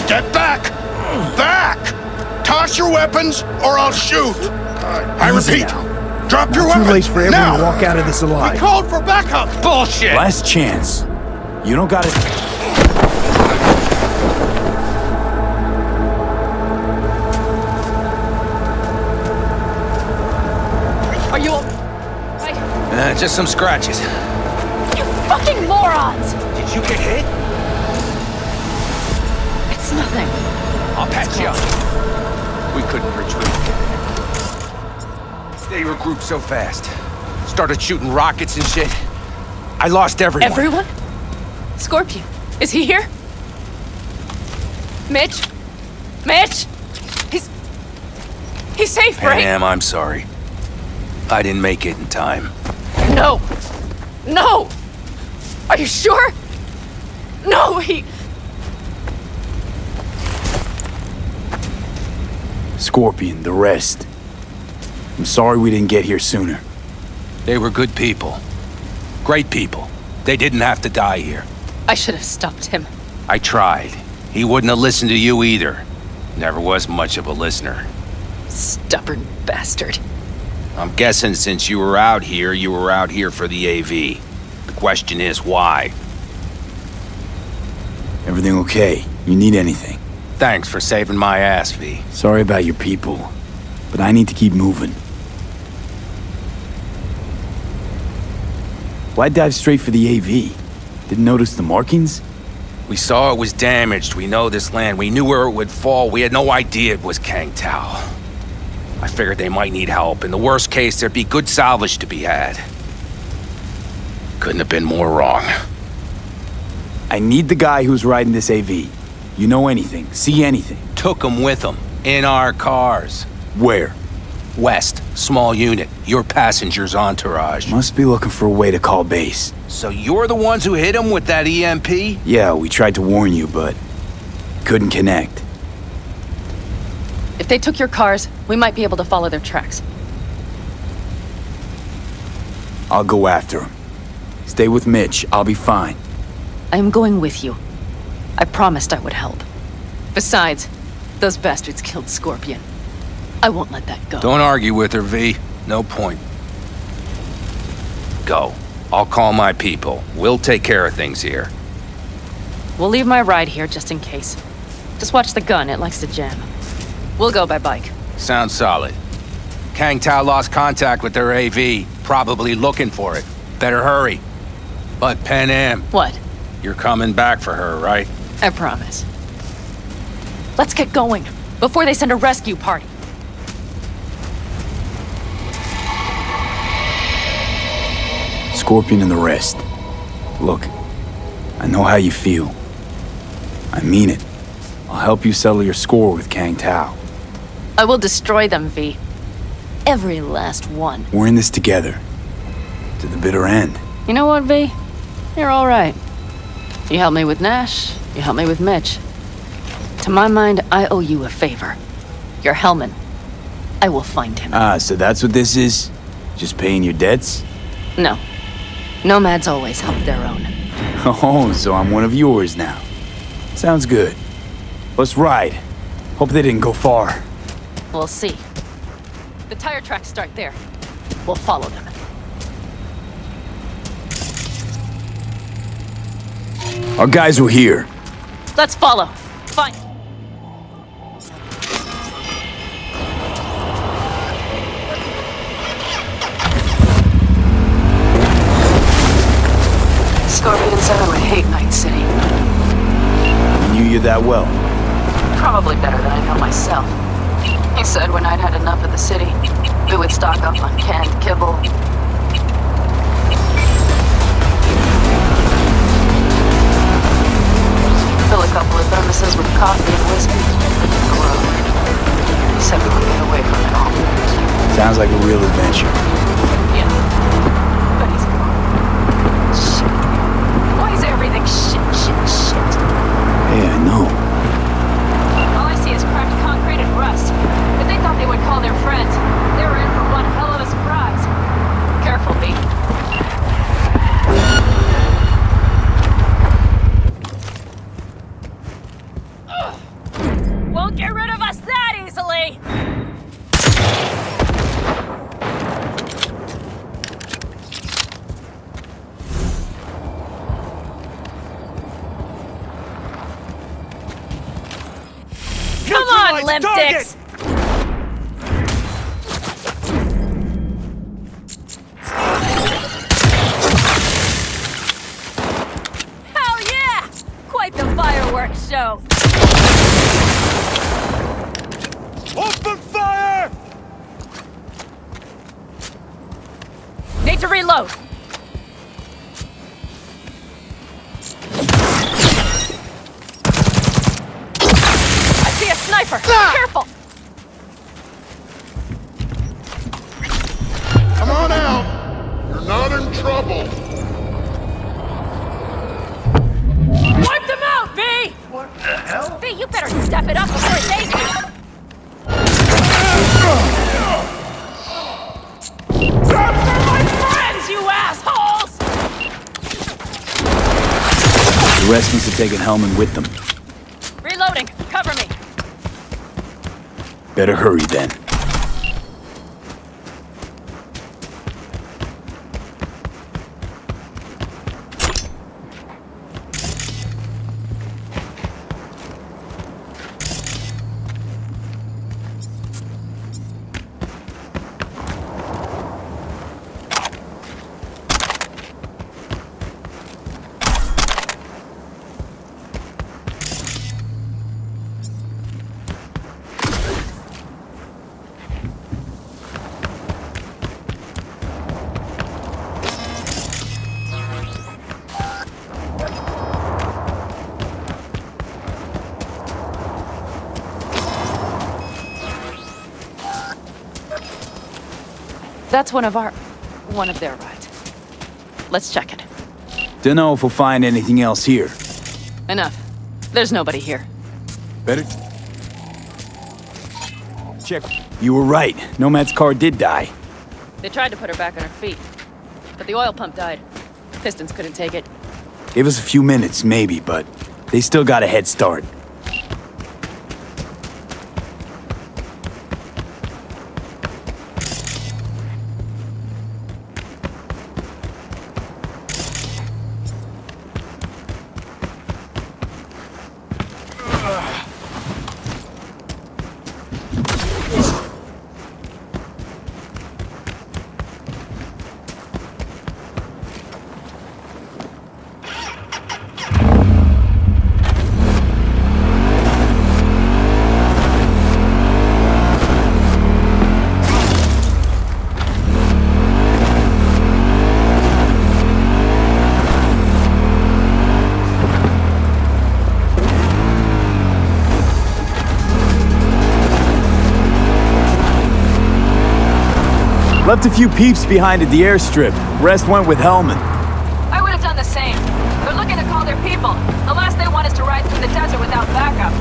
Step back! Back! Toss your weapons, or I'll shoot! I repeat, drop your weapons! Too late for everyone now! to walk out of this alive. We called for backup! Bullshit! Last chance. You don't got it. Are you alright? Just some scratches. You fucking morons! Did you get hit? It's nothing. I'll patch you up. We couldn't retreat. They regrouped so fast. Started shooting rockets and shit. I lost everyone. Everyone? Scorpion, is he here? Mitch? Mitch? He's safe, right? Pam, I'm sorry. I didn't make it in time. No! No! Are you sure? No, Scorpion, the rest. I'm sorry we didn't get here sooner. They were good people. Great people. They didn't have to die here. I should have stopped him. I tried. He wouldn't have listened to you either. Never was much of a listener. Stubborn bastard. I'm guessing since you were out here for the AV. The question is why? Everything okay? You need anything? Thanks for saving my ass, V. Sorry about your people, but I need to keep moving. Why dive straight for the AV? Didn't notice the markings? We saw it was damaged. We know this land. We knew where it would fall. We had no idea it was Kang Tao. I figured they might need help. In the worst case, there'd be good salvage to be had. Couldn't have been more wrong. I need the guy who's riding this AV. You know anything, see anything? Took him with him. In our cars. Where? West. Small unit. Your passenger's entourage. Must be looking for a way to call base. So you're the ones who hit him with that EMP? Yeah, we tried to warn you, but couldn't connect. If they took your cars, we might be able to follow their tracks. I'll go after him. Stay with Mitch, I'll be fine. I am going with you. I promised I would help. Besides, those bastards killed Scorpion. I won't let that go. Don't argue with her, V. No point. Go. I'll call my people. We'll take care of things here. We'll leave my ride here just in case. Just watch the gun, it likes to jam. We'll go by bike. Sounds solid. Kang Tao lost contact with their AV. Probably looking for it. Better hurry. But Pan Am. What? You're coming back for her, right? I promise. Let's get going, before they send a rescue party. Scorpion and the rest. Look, I know how you feel. I mean it. I'll help you settle your score with Kang Tao. I will destroy them, V. Every last one. We're in this together. To the bitter end. You know what, V? You're all right. You helped me with Nash, you helped me with Mitch. To my mind, I owe you a favor. Your Hellman. I will find him. Ah, so that's what this is? Just paying your debts? No. Nomads always help their own. Oh, so I'm one of yours now. Sounds good. Let's ride. Hope they didn't go far. We'll see. The tire tracks start there. We'll follow them. Our guys were here. Let's follow. Fine. Scorpion said I would hate Night City. He knew you that well. Probably better than I know myself. He said when I'd had enough of the city, we would stock up on canned kibble. Fill a couple of thermoses with coffee and whiskey. He said we would get away from it all. Sounds like a real adventure. Yeah. But he's gone. Shit. Why is everything shit? Hey, I know. All I see is cracked concrete and rust. If they thought they would call their friends, they were in for one hell of a surprise. Careful, B. Won't get rid of us that easily! Come on, limp dicks! Hell yeah! Quite the fireworks show! Open fire! Need to reload. I see a sniper. Careful. Come on out. You're not in trouble. Wipe them out, V! What the hell? V, you better step it up before they do. That's for my friends, you assholes! The rest must have taken Hellman with them. Reloading. Cover me. Better hurry then. That's one of their rides. Let's check it. Dunno if we'll find anything else here. Enough. There's nobody here. Better check. You were right. Nomad's car did die. They tried to put her back on her feet, but the oil pump died. Pistons couldn't take it. Gave us a few minutes, maybe, but they still got a head start. Left a few peeps behind at the airstrip. Rest went with Hellman. I would have done the same. They're looking to call their people. The last they want is to ride through the desert without backup.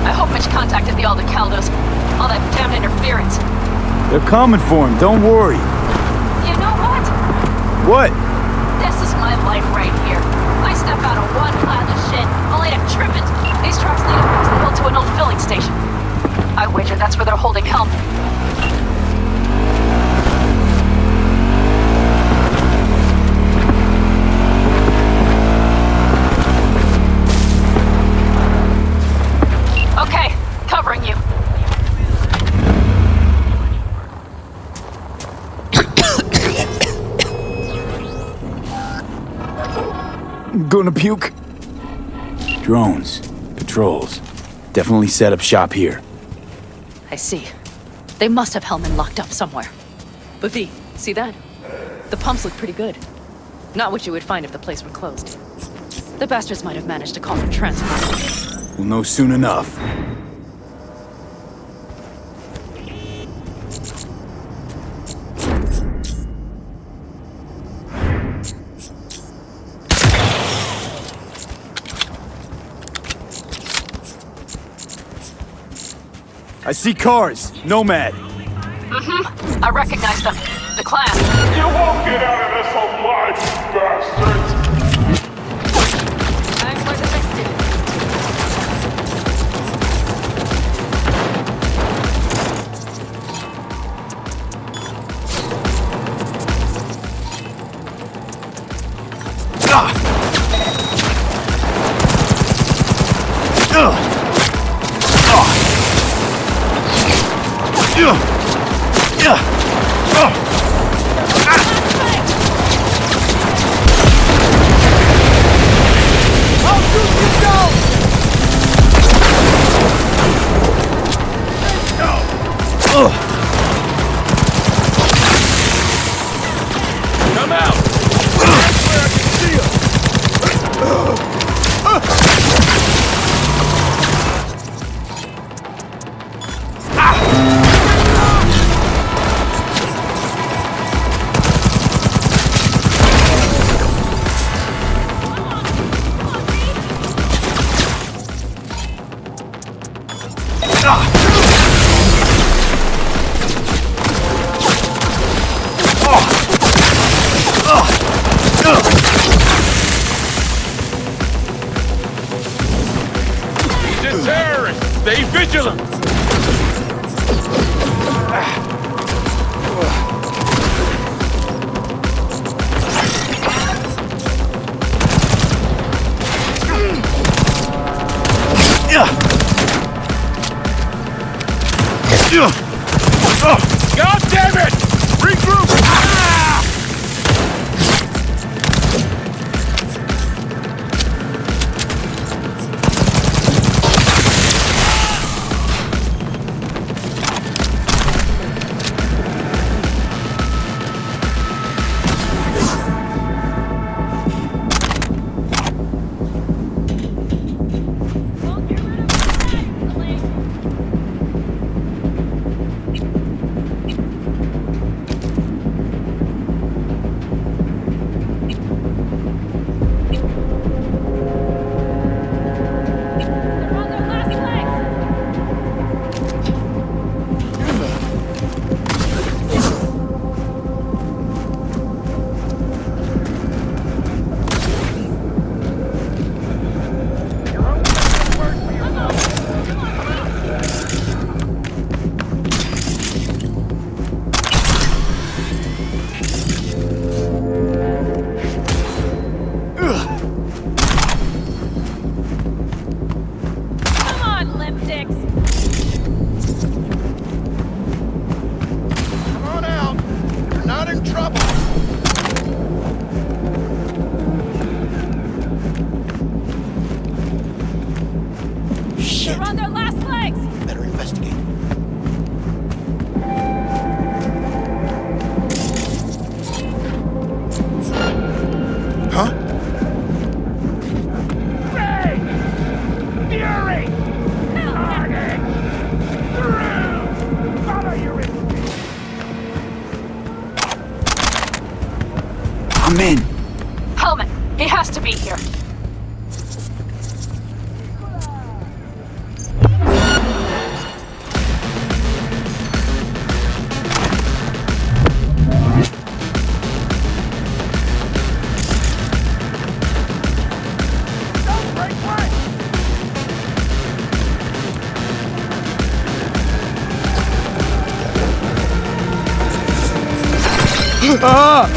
I hope Mitch contacted the Aldecaldos. All that damn interference. They're coming for him, don't worry. You know what? What? This is my life right here. I step out of one pile of shit, only to trip it. These trucks lead across the hill to an old filling station. I wager that's where they're holding Helm. Okay, covering you. Gonna puke? Drones, patrols. Definitely set up shop here. I see. They must have Hellman locked up somewhere. But V, see that? The pumps look pretty good. Not what you would find if the place were closed. The bastards might have managed to call for transport. We'll know soon enough. I see cars. Nomad. Mm-hmm. I recognize them. The clan. You won't get out of this alive, you bastards! I'm for the victim. Come out! That's where I can see him! He's a terrorist! Stay vigilant! God damn it! Regroup! I'm in. Helmet, he has to be here. Ah!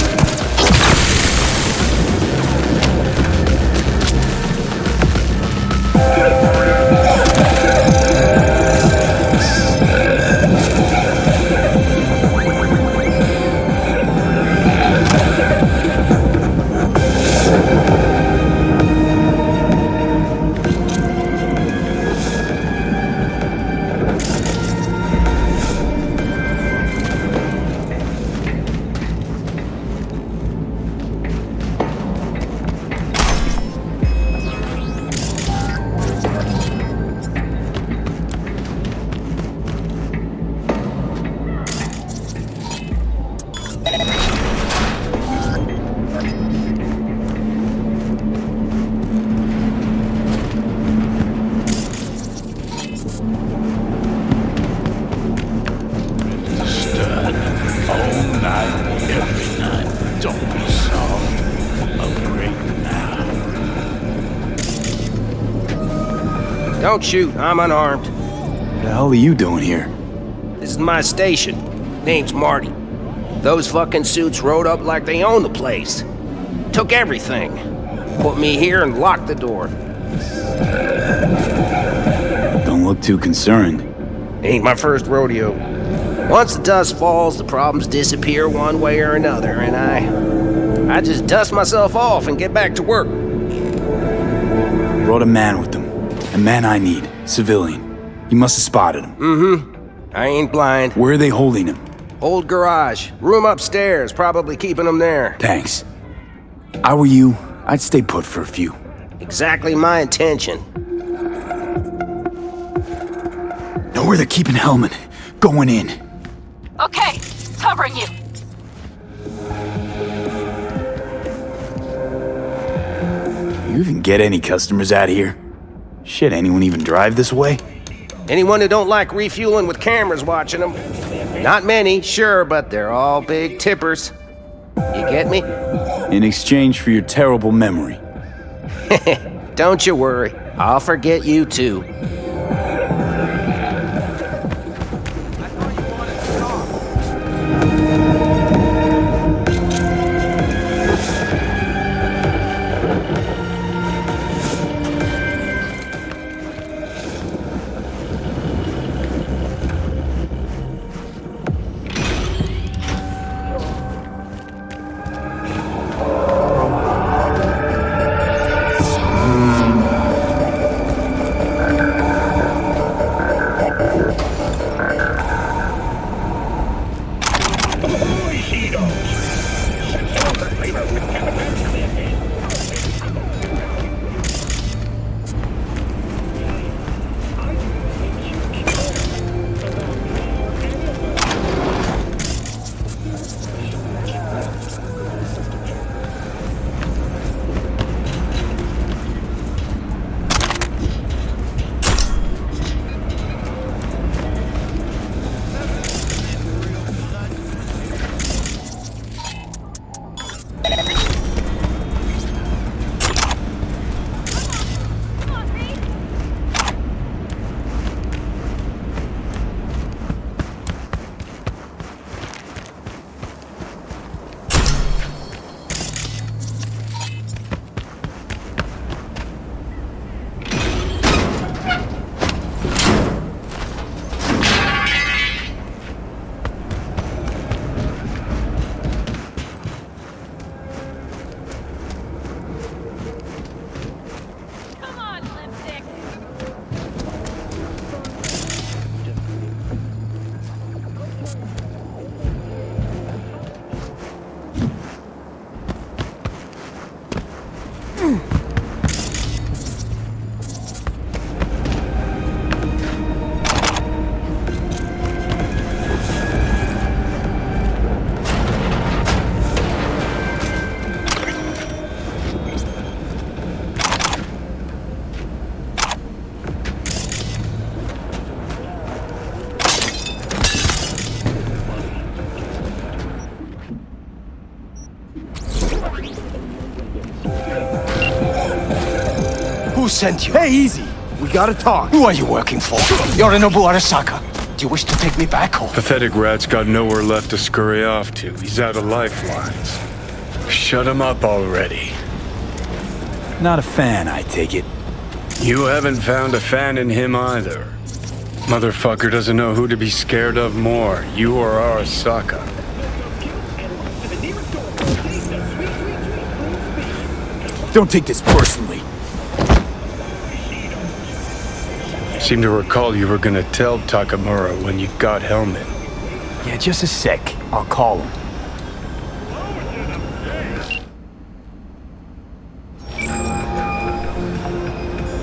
Don't shoot, I'm unarmed. What the hell are you doing here? This is my station. Name's Marty. Those fucking suits rode up like they own the place. Took everything. Put me here and locked the door. Don't look too concerned. Ain't my first rodeo. Once the dust falls, the problems disappear one way or another, and I just dust myself off and get back to work. Brought a man with them. A man I need. Civilian. You must have spotted him. Mm-hmm. I ain't blind. Where are they holding him? Old garage. Room upstairs. Probably keeping him there. Thanks. I were you, I'd stay put for a few. Exactly my intention. Know where they're keeping Hellman. Going in. Okay, covering you. You even get any customers out here? Shit, anyone even drive this way? Anyone who don't like refueling with cameras watching them. Not many, sure, but they're all big tippers. You get me? In exchange for your terrible memory. Don't you worry. I'll forget you too. sent you? Hey, easy. We gotta talk. Who are you working for? Yorinobu Arasaka. Do you wish to take me back home? Pathetic rat's got nowhere left to scurry off to. He's out of lifelines. Shut him up already. Not a fan, I take it. You haven't found a fan in him either. Motherfucker doesn't know who to be scared of more, you or Arasaka. Don't take this personally. Seem to recall you were gonna tell Takamura when you got Helmet. Yeah, just a sec. I'll call him.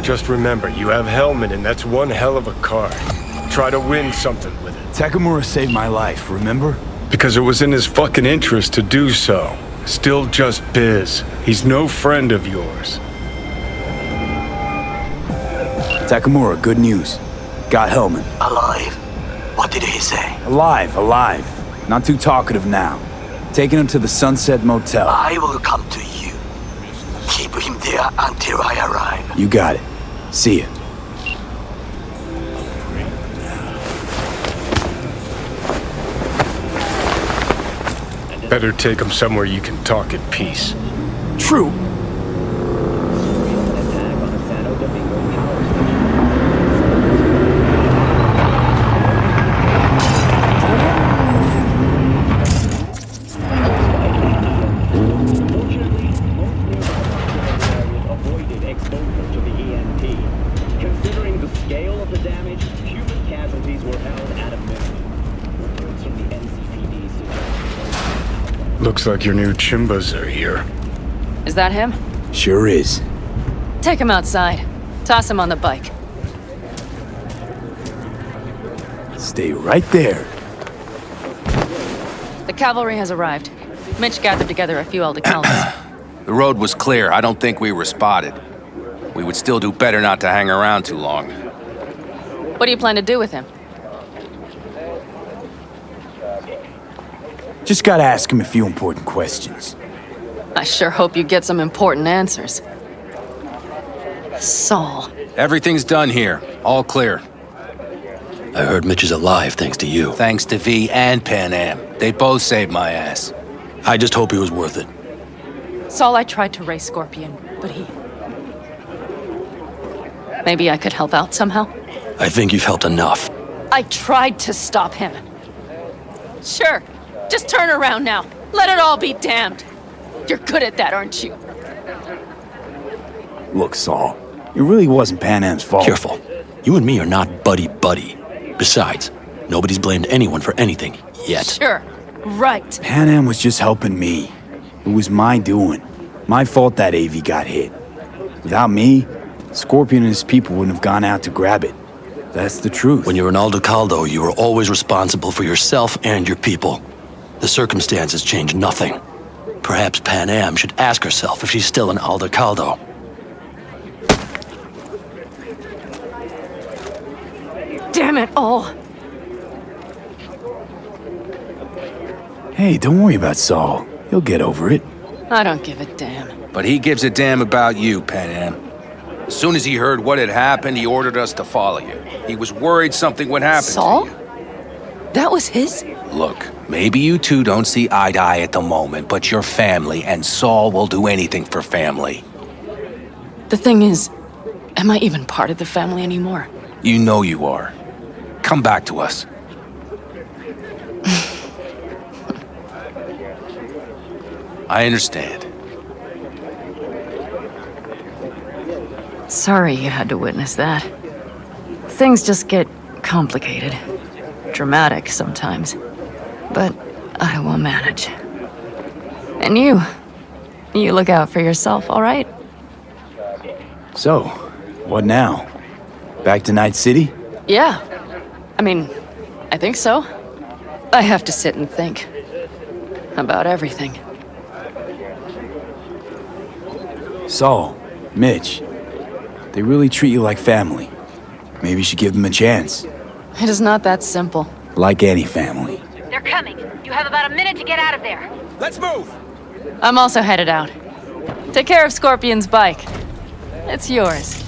Just remember, you have Helmet and that's one hell of a card. Try to win something with it. Takamura saved my life, remember? Because it was in his fucking interest to do so. Still just biz. He's no friend of yours. Takamura, good news. Got Hellman. Alive? What did he say? Alive. Not too talkative now. Taking him to the Sunset Motel. I will come to you. Keep him there until I arrive. You got it. See ya. Better take him somewhere you can talk in peace. True. Looks like your new Chimbas are here. Is that him? Sure is. Take him outside. Toss him on the bike. Stay right there. The cavalry has arrived. Mitch gathered together a few Aldecaldos. The road was clear. I don't think we were spotted. We would still do better not to hang around too long. What do you plan to do with him? Just gotta ask him a few important questions. I sure hope you get some important answers. Saul. Everything's done here. All clear. I heard Mitch is alive thanks to you. Thanks to V and Pan Am. They both saved my ass. I just hope he was worth it. Saul, I tried to raise Scorpion, but he... Maybe I could help out somehow? I think you've helped enough. I tried to stop him. Sure. Just turn around now. Let it all be damned. You're good at that, aren't you? Look, Saul, it really wasn't Pan Am's fault. Careful. You and me are not buddy-buddy. Besides, nobody's blamed anyone for anything, yet. Sure. Right. Pan Am was just helping me. It was my doing. My fault that AV got hit. Without me, Scorpion and his people wouldn't have gone out to grab it. That's the truth. When you're an Aldecaldo, you are always responsible for yourself and your people. The circumstances change nothing. Perhaps Pan Am should ask herself if she's still an Aldecaldo. Damn it all. Hey, don't worry about Saul. He'll get over it. I don't give a damn. But he gives a damn about you, Pan Am. As soon as he heard what had happened, he ordered us to follow you. He was worried something would happen Saul? to you. That was his? Look, maybe you two don't see eye to eye at the moment, but you're family, and Saul will do anything for family. The thing is, am I even part of the family anymore? You know you are. Come back to us. I understand. Sorry you had to witness that. Things just get complicated. Dramatic sometimes. But I will manage. And you look out for yourself, all right? So, what now? Back to Night City? Yeah. I mean, I think so. I have to sit and think. About everything. Saul, Mitch, they really treat you like family. Maybe you should give them a chance. It is not that simple. Like any family. They're coming. You have about a minute to get out of there. Let's move! I'm also headed out. Take care of Scorpion's bike. It's yours.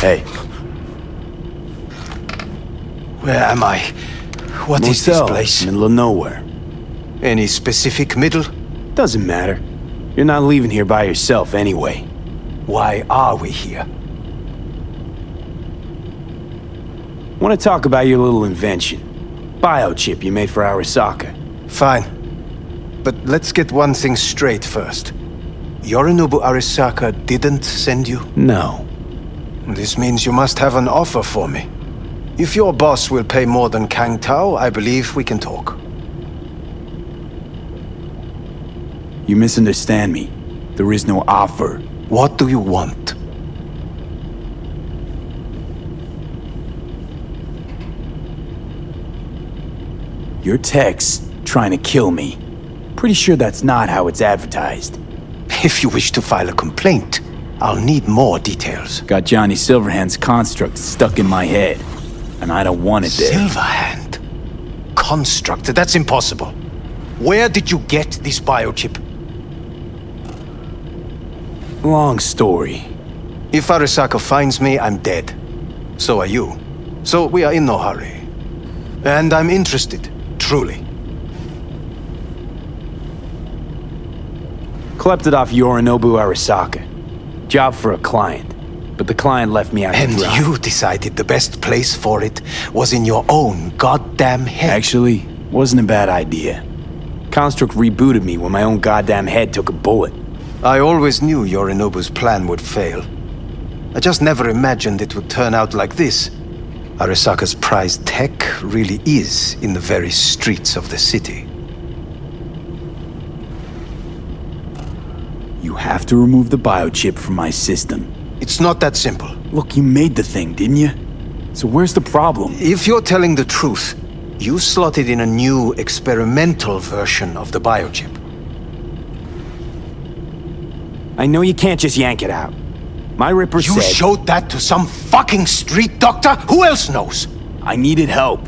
Hey. Where am I? What is this place? Middle of nowhere. Any specific middle? Doesn't matter. You're not leaving here by yourself anyway. Why are we here? Want to talk about your little invention. Biochip you made for Arasaka. Fine. But let's get one thing straight first. Yorinobu Arasaka didn't send you? No. This means you must have an offer for me. If your boss will pay more than Kang Tao, I believe we can talk. You misunderstand me. There is no offer. What do you want? Your tech's trying to kill me. Pretty sure that's not how it's advertised. If you wish to file a complaint, I'll need more details. Got Johnny Silverhand's construct stuck in my head, and I don't want it there. Silverhand? Construct? That's impossible. Where did you get this biochip? Long story. If Arasaka finds me, I'm dead. So are you. So we are in no hurry. And I'm interested, truly. Collected off Yorinobu Arasaka. Job for a client. But the client left me out to dry. And you decided the best place for it was in your own goddamn head. Actually, wasn't a bad idea. Construct rebooted me when my own goddamn head took a bullet. I always knew Yorinobu's plan would fail. I just never imagined it would turn out like this. Arasaka's prized tech really is in the very streets of the city. You have to remove the biochip from my system. It's not that simple. Look, you made the thing, didn't you? So where's the problem? If you're telling the truth, you slotted in a new experimental version of the biochip. I know you can't just yank it out. My Ripper said... You showed that to some fucking street doctor? Who else knows? I needed help.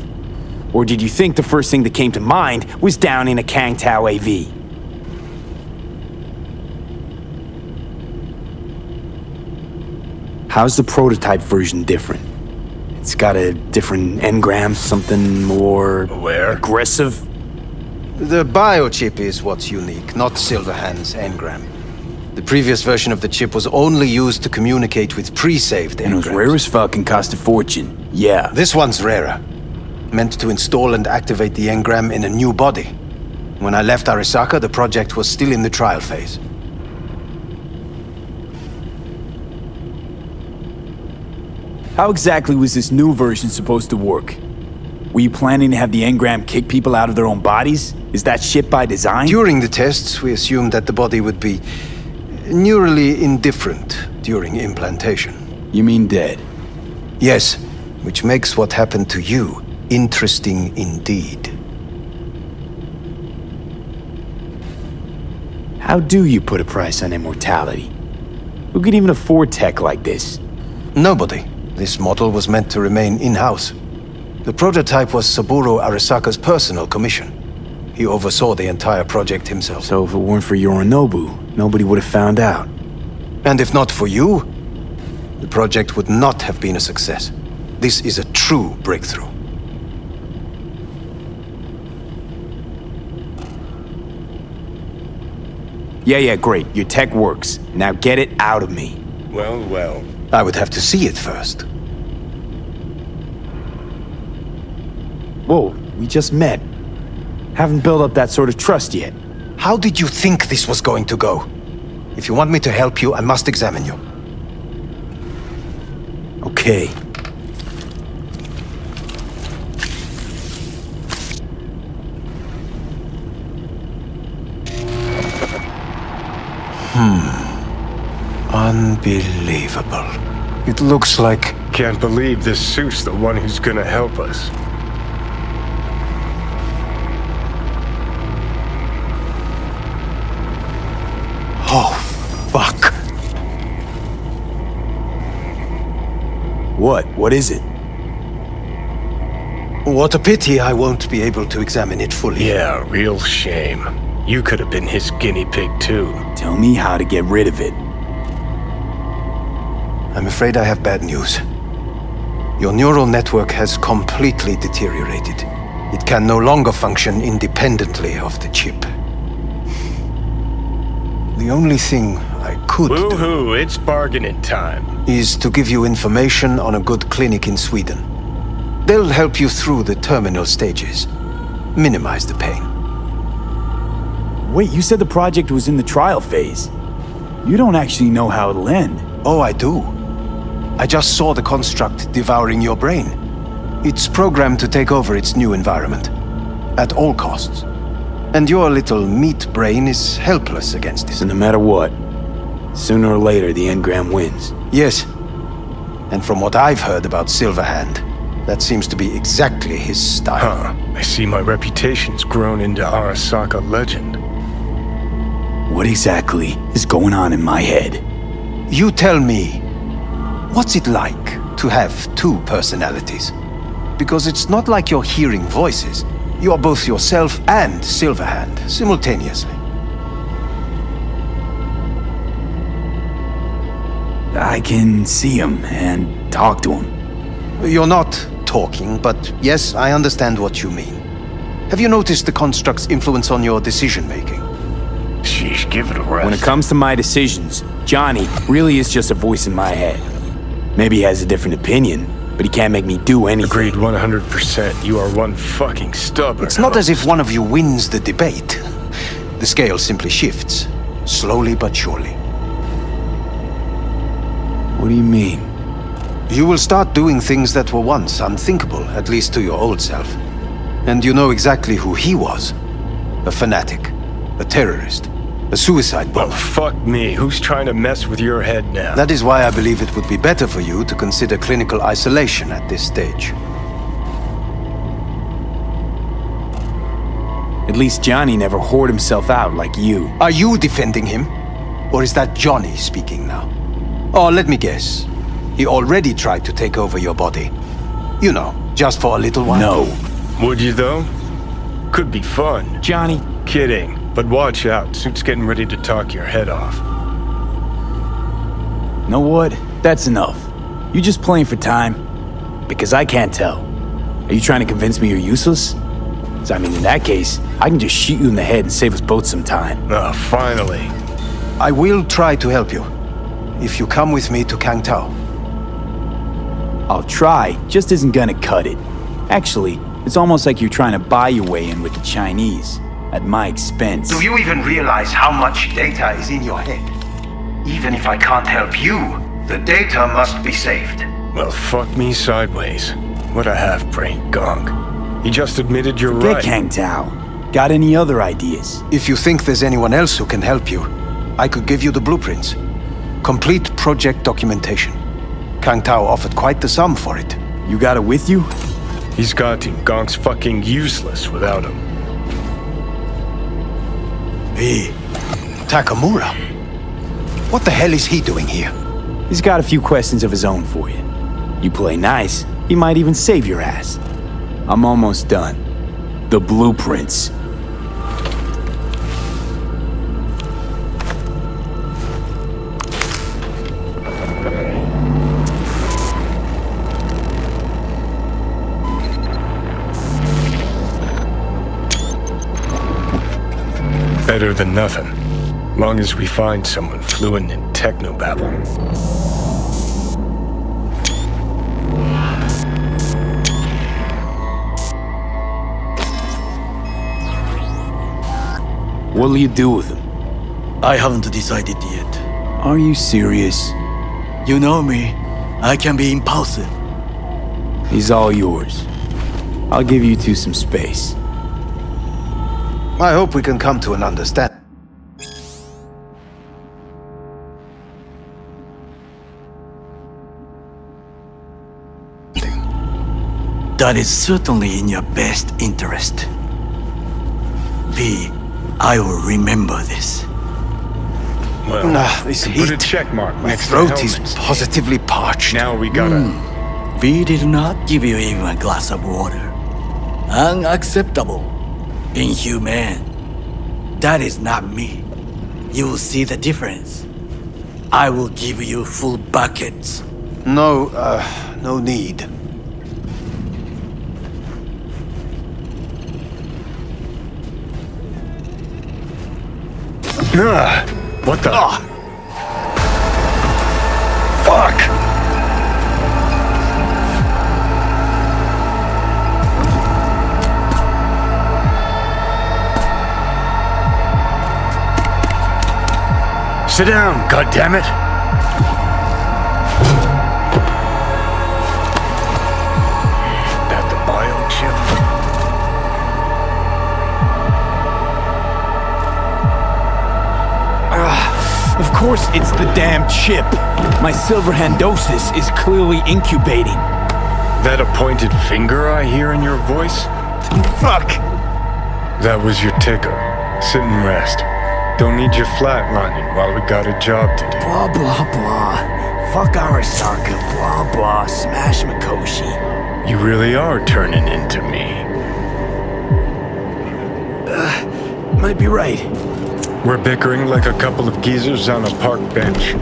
Or did you think the first thing that came to mind was down in a Kang Tao AV? How's the prototype version different? It's got a different engram, something more... aggressive? The biochip is what's unique, not Silverhand's engram. The previous version of the chip was only used to communicate with pre-saved engrams. And it was rare as fuck and cost a fortune. Yeah. This one's rarer. Meant to install and activate the engram in a new body. When I left Arasaka, the project was still in the trial phase. How exactly was this new version supposed to work? Were you planning to have the engram kick people out of their own bodies? Is that shit by design? During the tests, we assumed that the body would be neurally indifferent during implantation. You mean dead? Yes, which makes what happened to you interesting indeed. How do you put a price on immortality? Who could even afford tech like this? Nobody. This model was meant to remain in-house. The prototype was Saburo Arasaka's personal commission. He oversaw the entire project himself. So if it weren't for Yorinobu, nobody would have found out. And if not for you, the project would not have been a success. This is a true breakthrough. Yeah, great. Your tech works. Now get it out of me. Well. I would have to see it first. Whoa, we just met. Haven't built up that sort of trust yet. How did you think this was going to go? If you want me to help you, I must examine you. Okay. Unbelievable. It looks like... Can't believe this suit's the one who's gonna help us. Oh, fuck. What? What is it? What a pity I won't be able to examine it fully. Yeah, real shame. You could have been his guinea pig too. Tell me how to get rid of it. I'm afraid I have bad news. Your neural network has completely deteriorated. It can no longer function independently of the chip. The only thing I could do... Woohoo, it's bargaining time. ...is to give you information on a good clinic in Sweden. They'll help you through the terminal stages. Minimize the pain. Wait, you said the project was in the trial phase. You don't actually know how it'll end. Oh, I do. I just saw the construct devouring your brain. It's programmed to take over its new environment. At all costs. And your little meat brain is helpless against it. So no matter what, sooner or later the engram wins. Yes. And from what I've heard about Silverhand, that seems to be exactly his style. I see my reputation's grown into Arasaka legend. What exactly is going on in my head? You tell me, what's it like to have two personalities? Because it's not like you're hearing voices. You are both yourself and Silverhand simultaneously. I can see him and talk to him. You're not talking, but yes, I understand what you mean. Have you noticed the construct's influence on your decision-making? Sheesh, give it a rest. When it comes to my decisions, Johnny really is just a voice in my head. Maybe he has a different opinion, but he can't make me do anything. Agreed 100%. You are one fucking stubborn. It's not as if one of you wins the debate. The scale simply shifts, slowly but surely. What do you mean? You will start doing things that were once unthinkable, at least to your old self. And you know exactly who he was. A fanatic, a terrorist, a suicide bomber. Well, fuck me. Who's trying to mess with your head now? That is why I believe it would be better for you to consider clinical isolation at this stage. At least Johnny never whored himself out like you. Are you defending him? Or is that Johnny speaking now? Oh, let me guess. He already tried to take over your body. You know, just for a little while. No. Would you, though? Could be fun. Johnny. Kidding. But watch out. Suit's getting ready to talk your head off. Know what? That's enough. You just playing for time? Because I can't tell. Are you trying to convince me you're useless? I mean, in that case, I can just shoot you in the head and save us both some time. Oh, finally. I will try to help you. If you come with me to Kangtao. I'll try, just isn't gonna cut it. Actually, it's almost like you're trying to buy your way in with the Chinese, at my expense. Do you even realize how much data is in your head? Even if I can't help you, the data must be saved. Well, fuck me sideways. What a half-brained gong. He just admitted you're right. Forget Kangtao. Got any other ideas? If you think there's anyone else who can help you, I could give you the blueprints. Complete project documentation. Kangtao offered quite the sum for it. You got it with you? He's got to. Gong's fucking useless without him. Hey, Takamura. What the hell is he doing here? He's got a few questions of his own for you. You play nice, he might even save your ass. I'm almost done. The blueprints. Better than nothing. Long as we find someone fluent in technobabble. What'll you do with him? I haven't decided yet. Are you serious? You know me. I can be impulsive. He's all yours. I'll give you two some space. I hope we can come to an understanding. That is certainly in your best interest. V, I will remember this. Well, this put heat. a check mark My next to throat the is helmet. positively parched. Now we gotta... V did not give you even a glass of water. Unacceptable. Inhumane. That is not me. You will see the difference. I will give you full buckets. No, no need. What the? Fuck! Sit down, goddammit! That the biochip? Of course it's the damn chip. My Silverhandosis is clearly incubating. That a pointed finger I hear in your voice? Fuck! That was your ticker. Sit and rest. Don't need you flatlining while we got a job to do. Blah, blah, blah. Fuck Arasaka, blah, blah. Smash Mikoshi. You really are turning into me. Might be right. We're bickering like a couple of geezers on a park bench.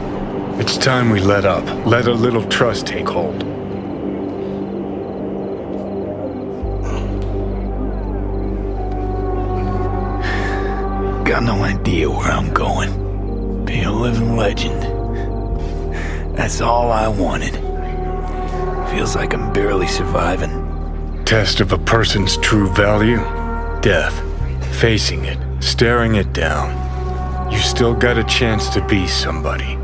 It's time we let up. Let a little trust take hold. Got no idea where I'm going. Be a living legend. That's all I wanted. Feels like I'm barely surviving. Test of a person's true value? Death. Facing it. Staring it down. You still got a chance to be somebody.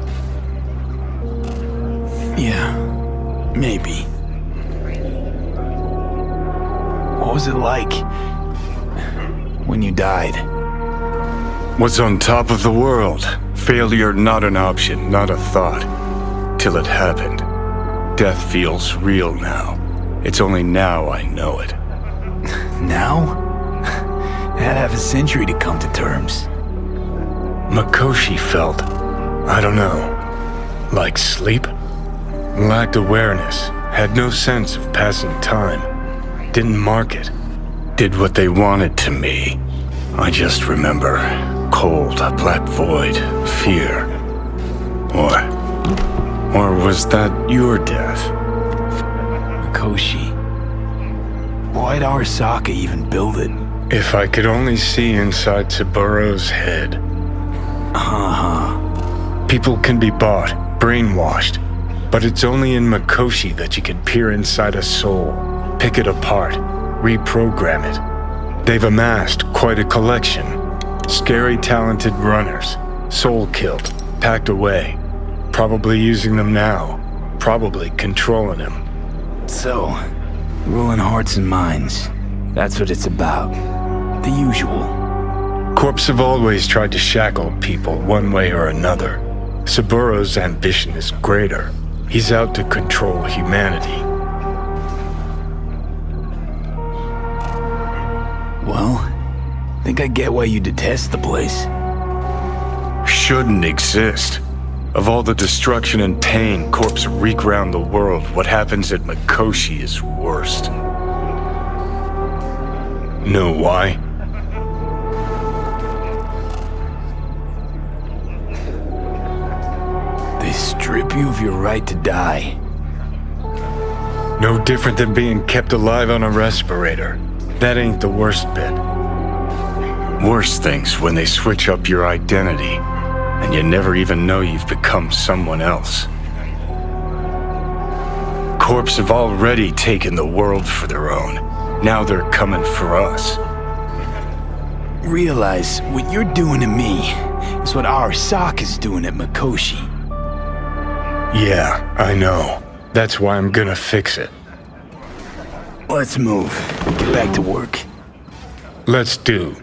Yeah. Maybe. What was it like when you died? Was on top of the world. Failure not an option, not a thought. Till it happened. Death feels real now. It's only now I know it. Now? Had half a century to come to terms. Mikoshi felt, I don't know, like sleep? Lacked awareness, had no sense of passing time. Didn't mark it. Did what they wanted to me. I just remember cold, black void, fear. Or was that your death? Mikoshi. Why'd Arasaka even build it? If I could only see inside Saburo's head. People can be bought, brainwashed, but it's only in Mikoshi that you can peer inside a soul, pick it apart, reprogram it. They've amassed quite a collection. Scary, talented runners, soul-killed, packed away, probably using them now, probably controlling them. So, ruling hearts and minds, that's what it's about. The usual. Corps have always tried to shackle people one way or another. Saburo's ambition is greater. He's out to control humanity. Well, think I get why you detest the place. Shouldn't exist. Of all the destruction and pain Corps wreak around the world, what happens at Mikoshi is worst. Know why? They strip you of your right to die. No different than being kept alive on a respirator. That ain't the worst bit. Worse things when they switch up your identity, and you never even know you've become someone else. Corps have already taken the world for their own. Now they're coming for us. Realize what you're doing to me is what Arasaka's doing at Mikoshi. Yeah, I know. That's why I'm gonna fix it. Let's move. Get back to work. Let's do.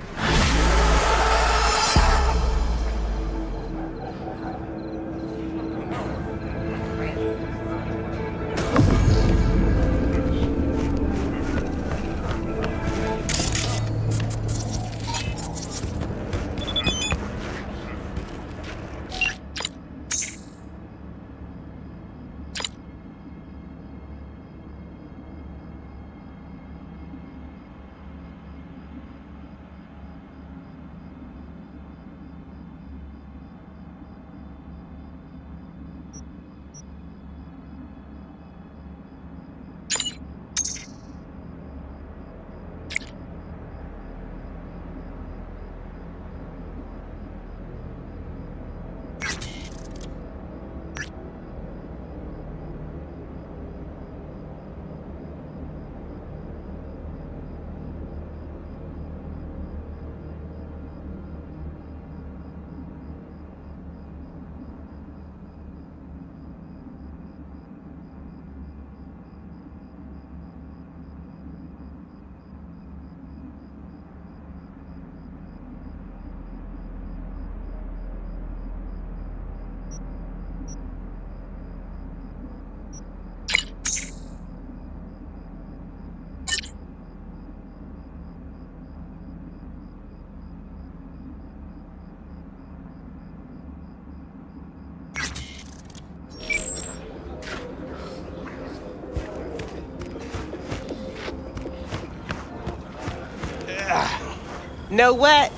Know what?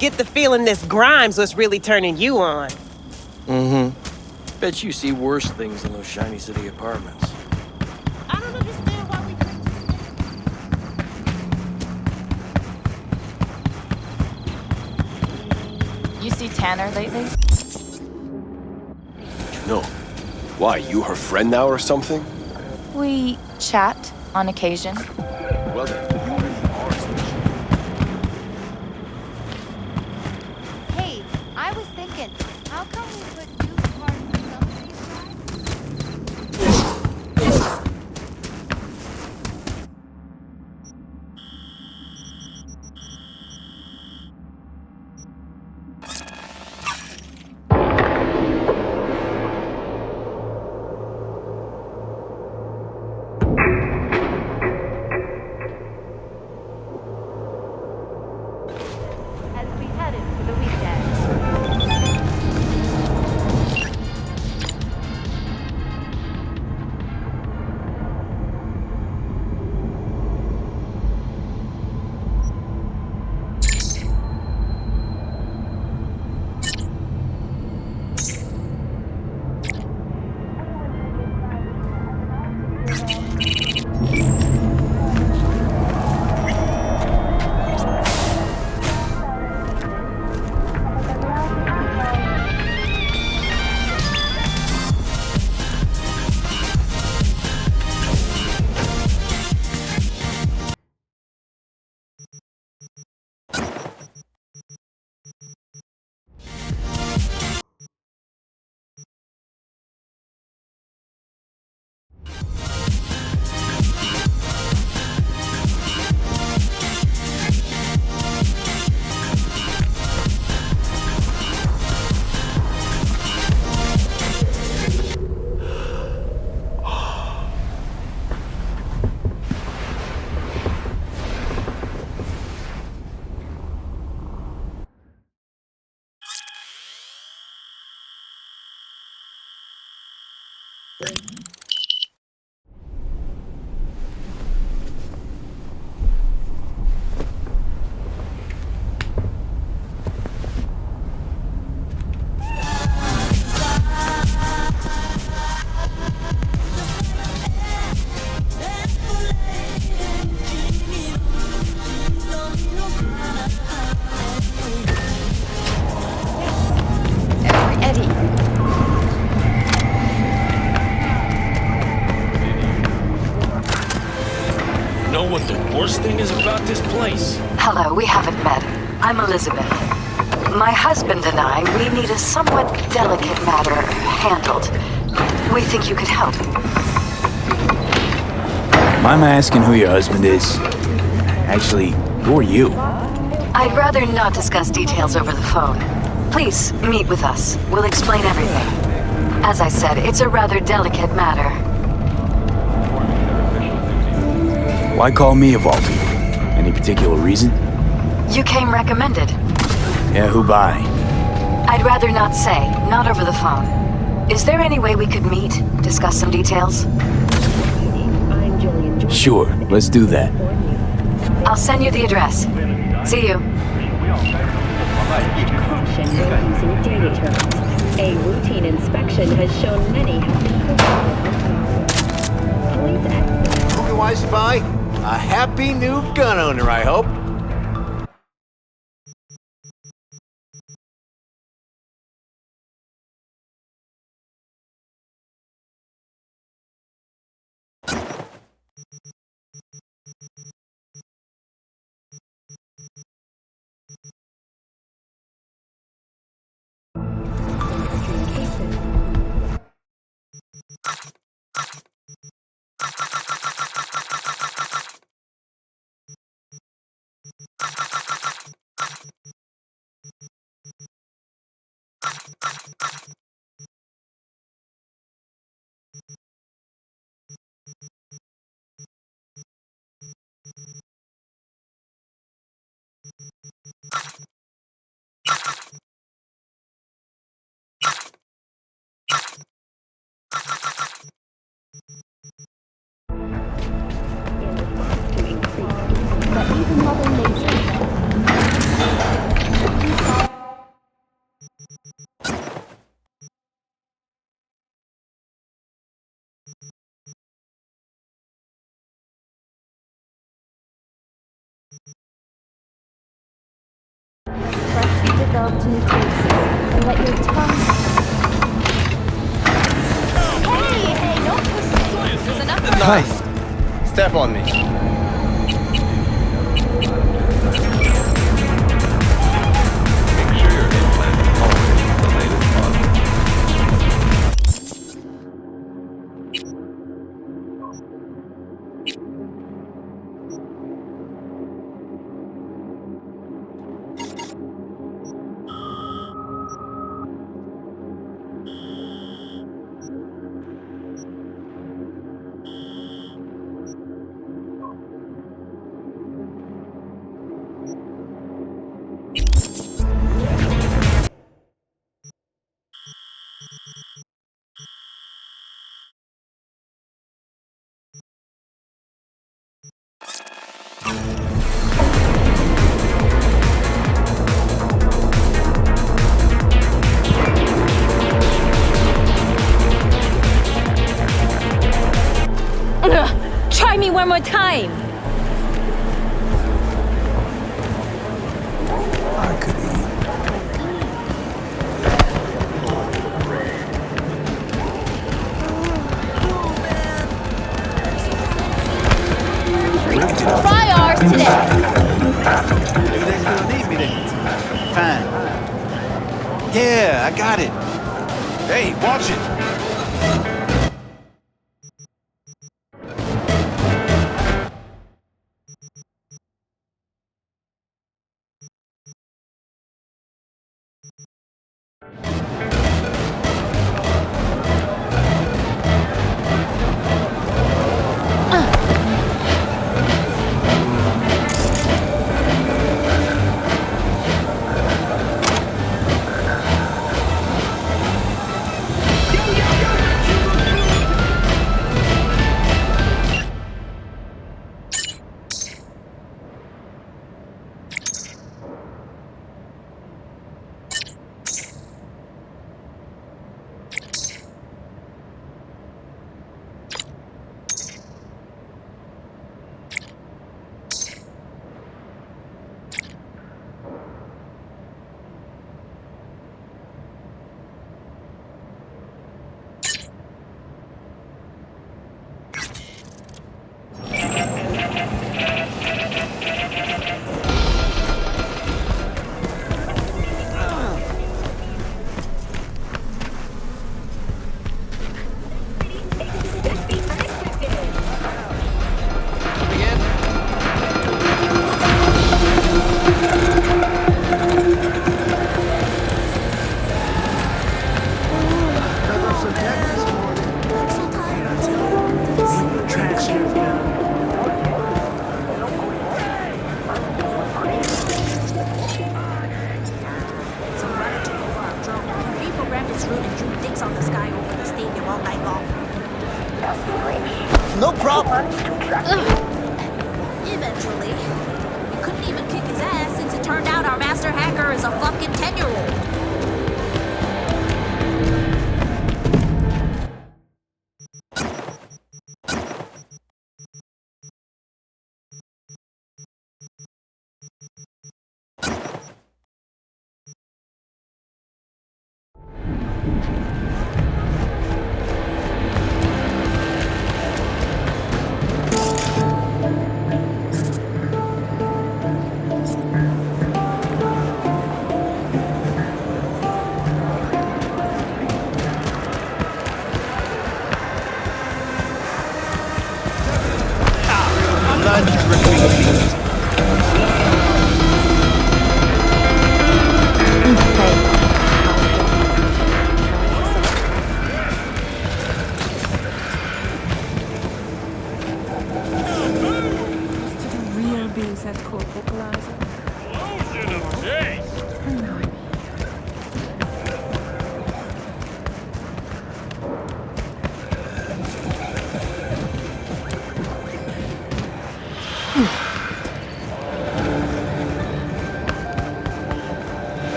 Get the feeling this Grimes was really turning you on. Mm-hmm. Bet you see worse things than those shiny city apartments. I don't understand why we... You see Tanner lately? No. Why, you her friend now or something? We chat on occasion. Well then, you really are special. Hey, I was thinking, how come we put used parts in somebody's as we head into the weekend. Know what the worst thing is about this place? Hello, we haven't met. I'm Elizabeth. My husband and I, we need a somewhat delicate matter handled. We think you could help. Mind my asking who your husband is? Actually, who are you? I'd rather not discuss details over the phone. Please, meet with us. We'll explain everything. As I said, it's a rather delicate matter. Why call me of all people? Any particular reason? You came recommended. Yeah, who by? I'd rather not say, not over the phone. Is there any way we could meet, discuss some details? Sure, let's do that. I'll send you the address. See you. Caution when using data terminals. A routine inspection has shown many have been Who can I spy? A happy new gun owner, I hope. developed new tastes and let your tongue... Hey, don't push me. There's enough for Nice. Step on me. Try me one more time! Try ours today. You guys gonna need me then? Fine. Yeah, I got it. Hey, watch it. No problem. Eventually. You couldn't even kick his ass since it turned out our master hacker is a fucking 10-year-old.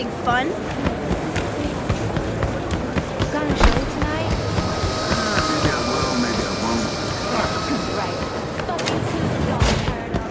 having fun? Gonna show tonight? Maybe I will, maybe I won't. Right. Fucking too dog tired of.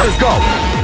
Let's go.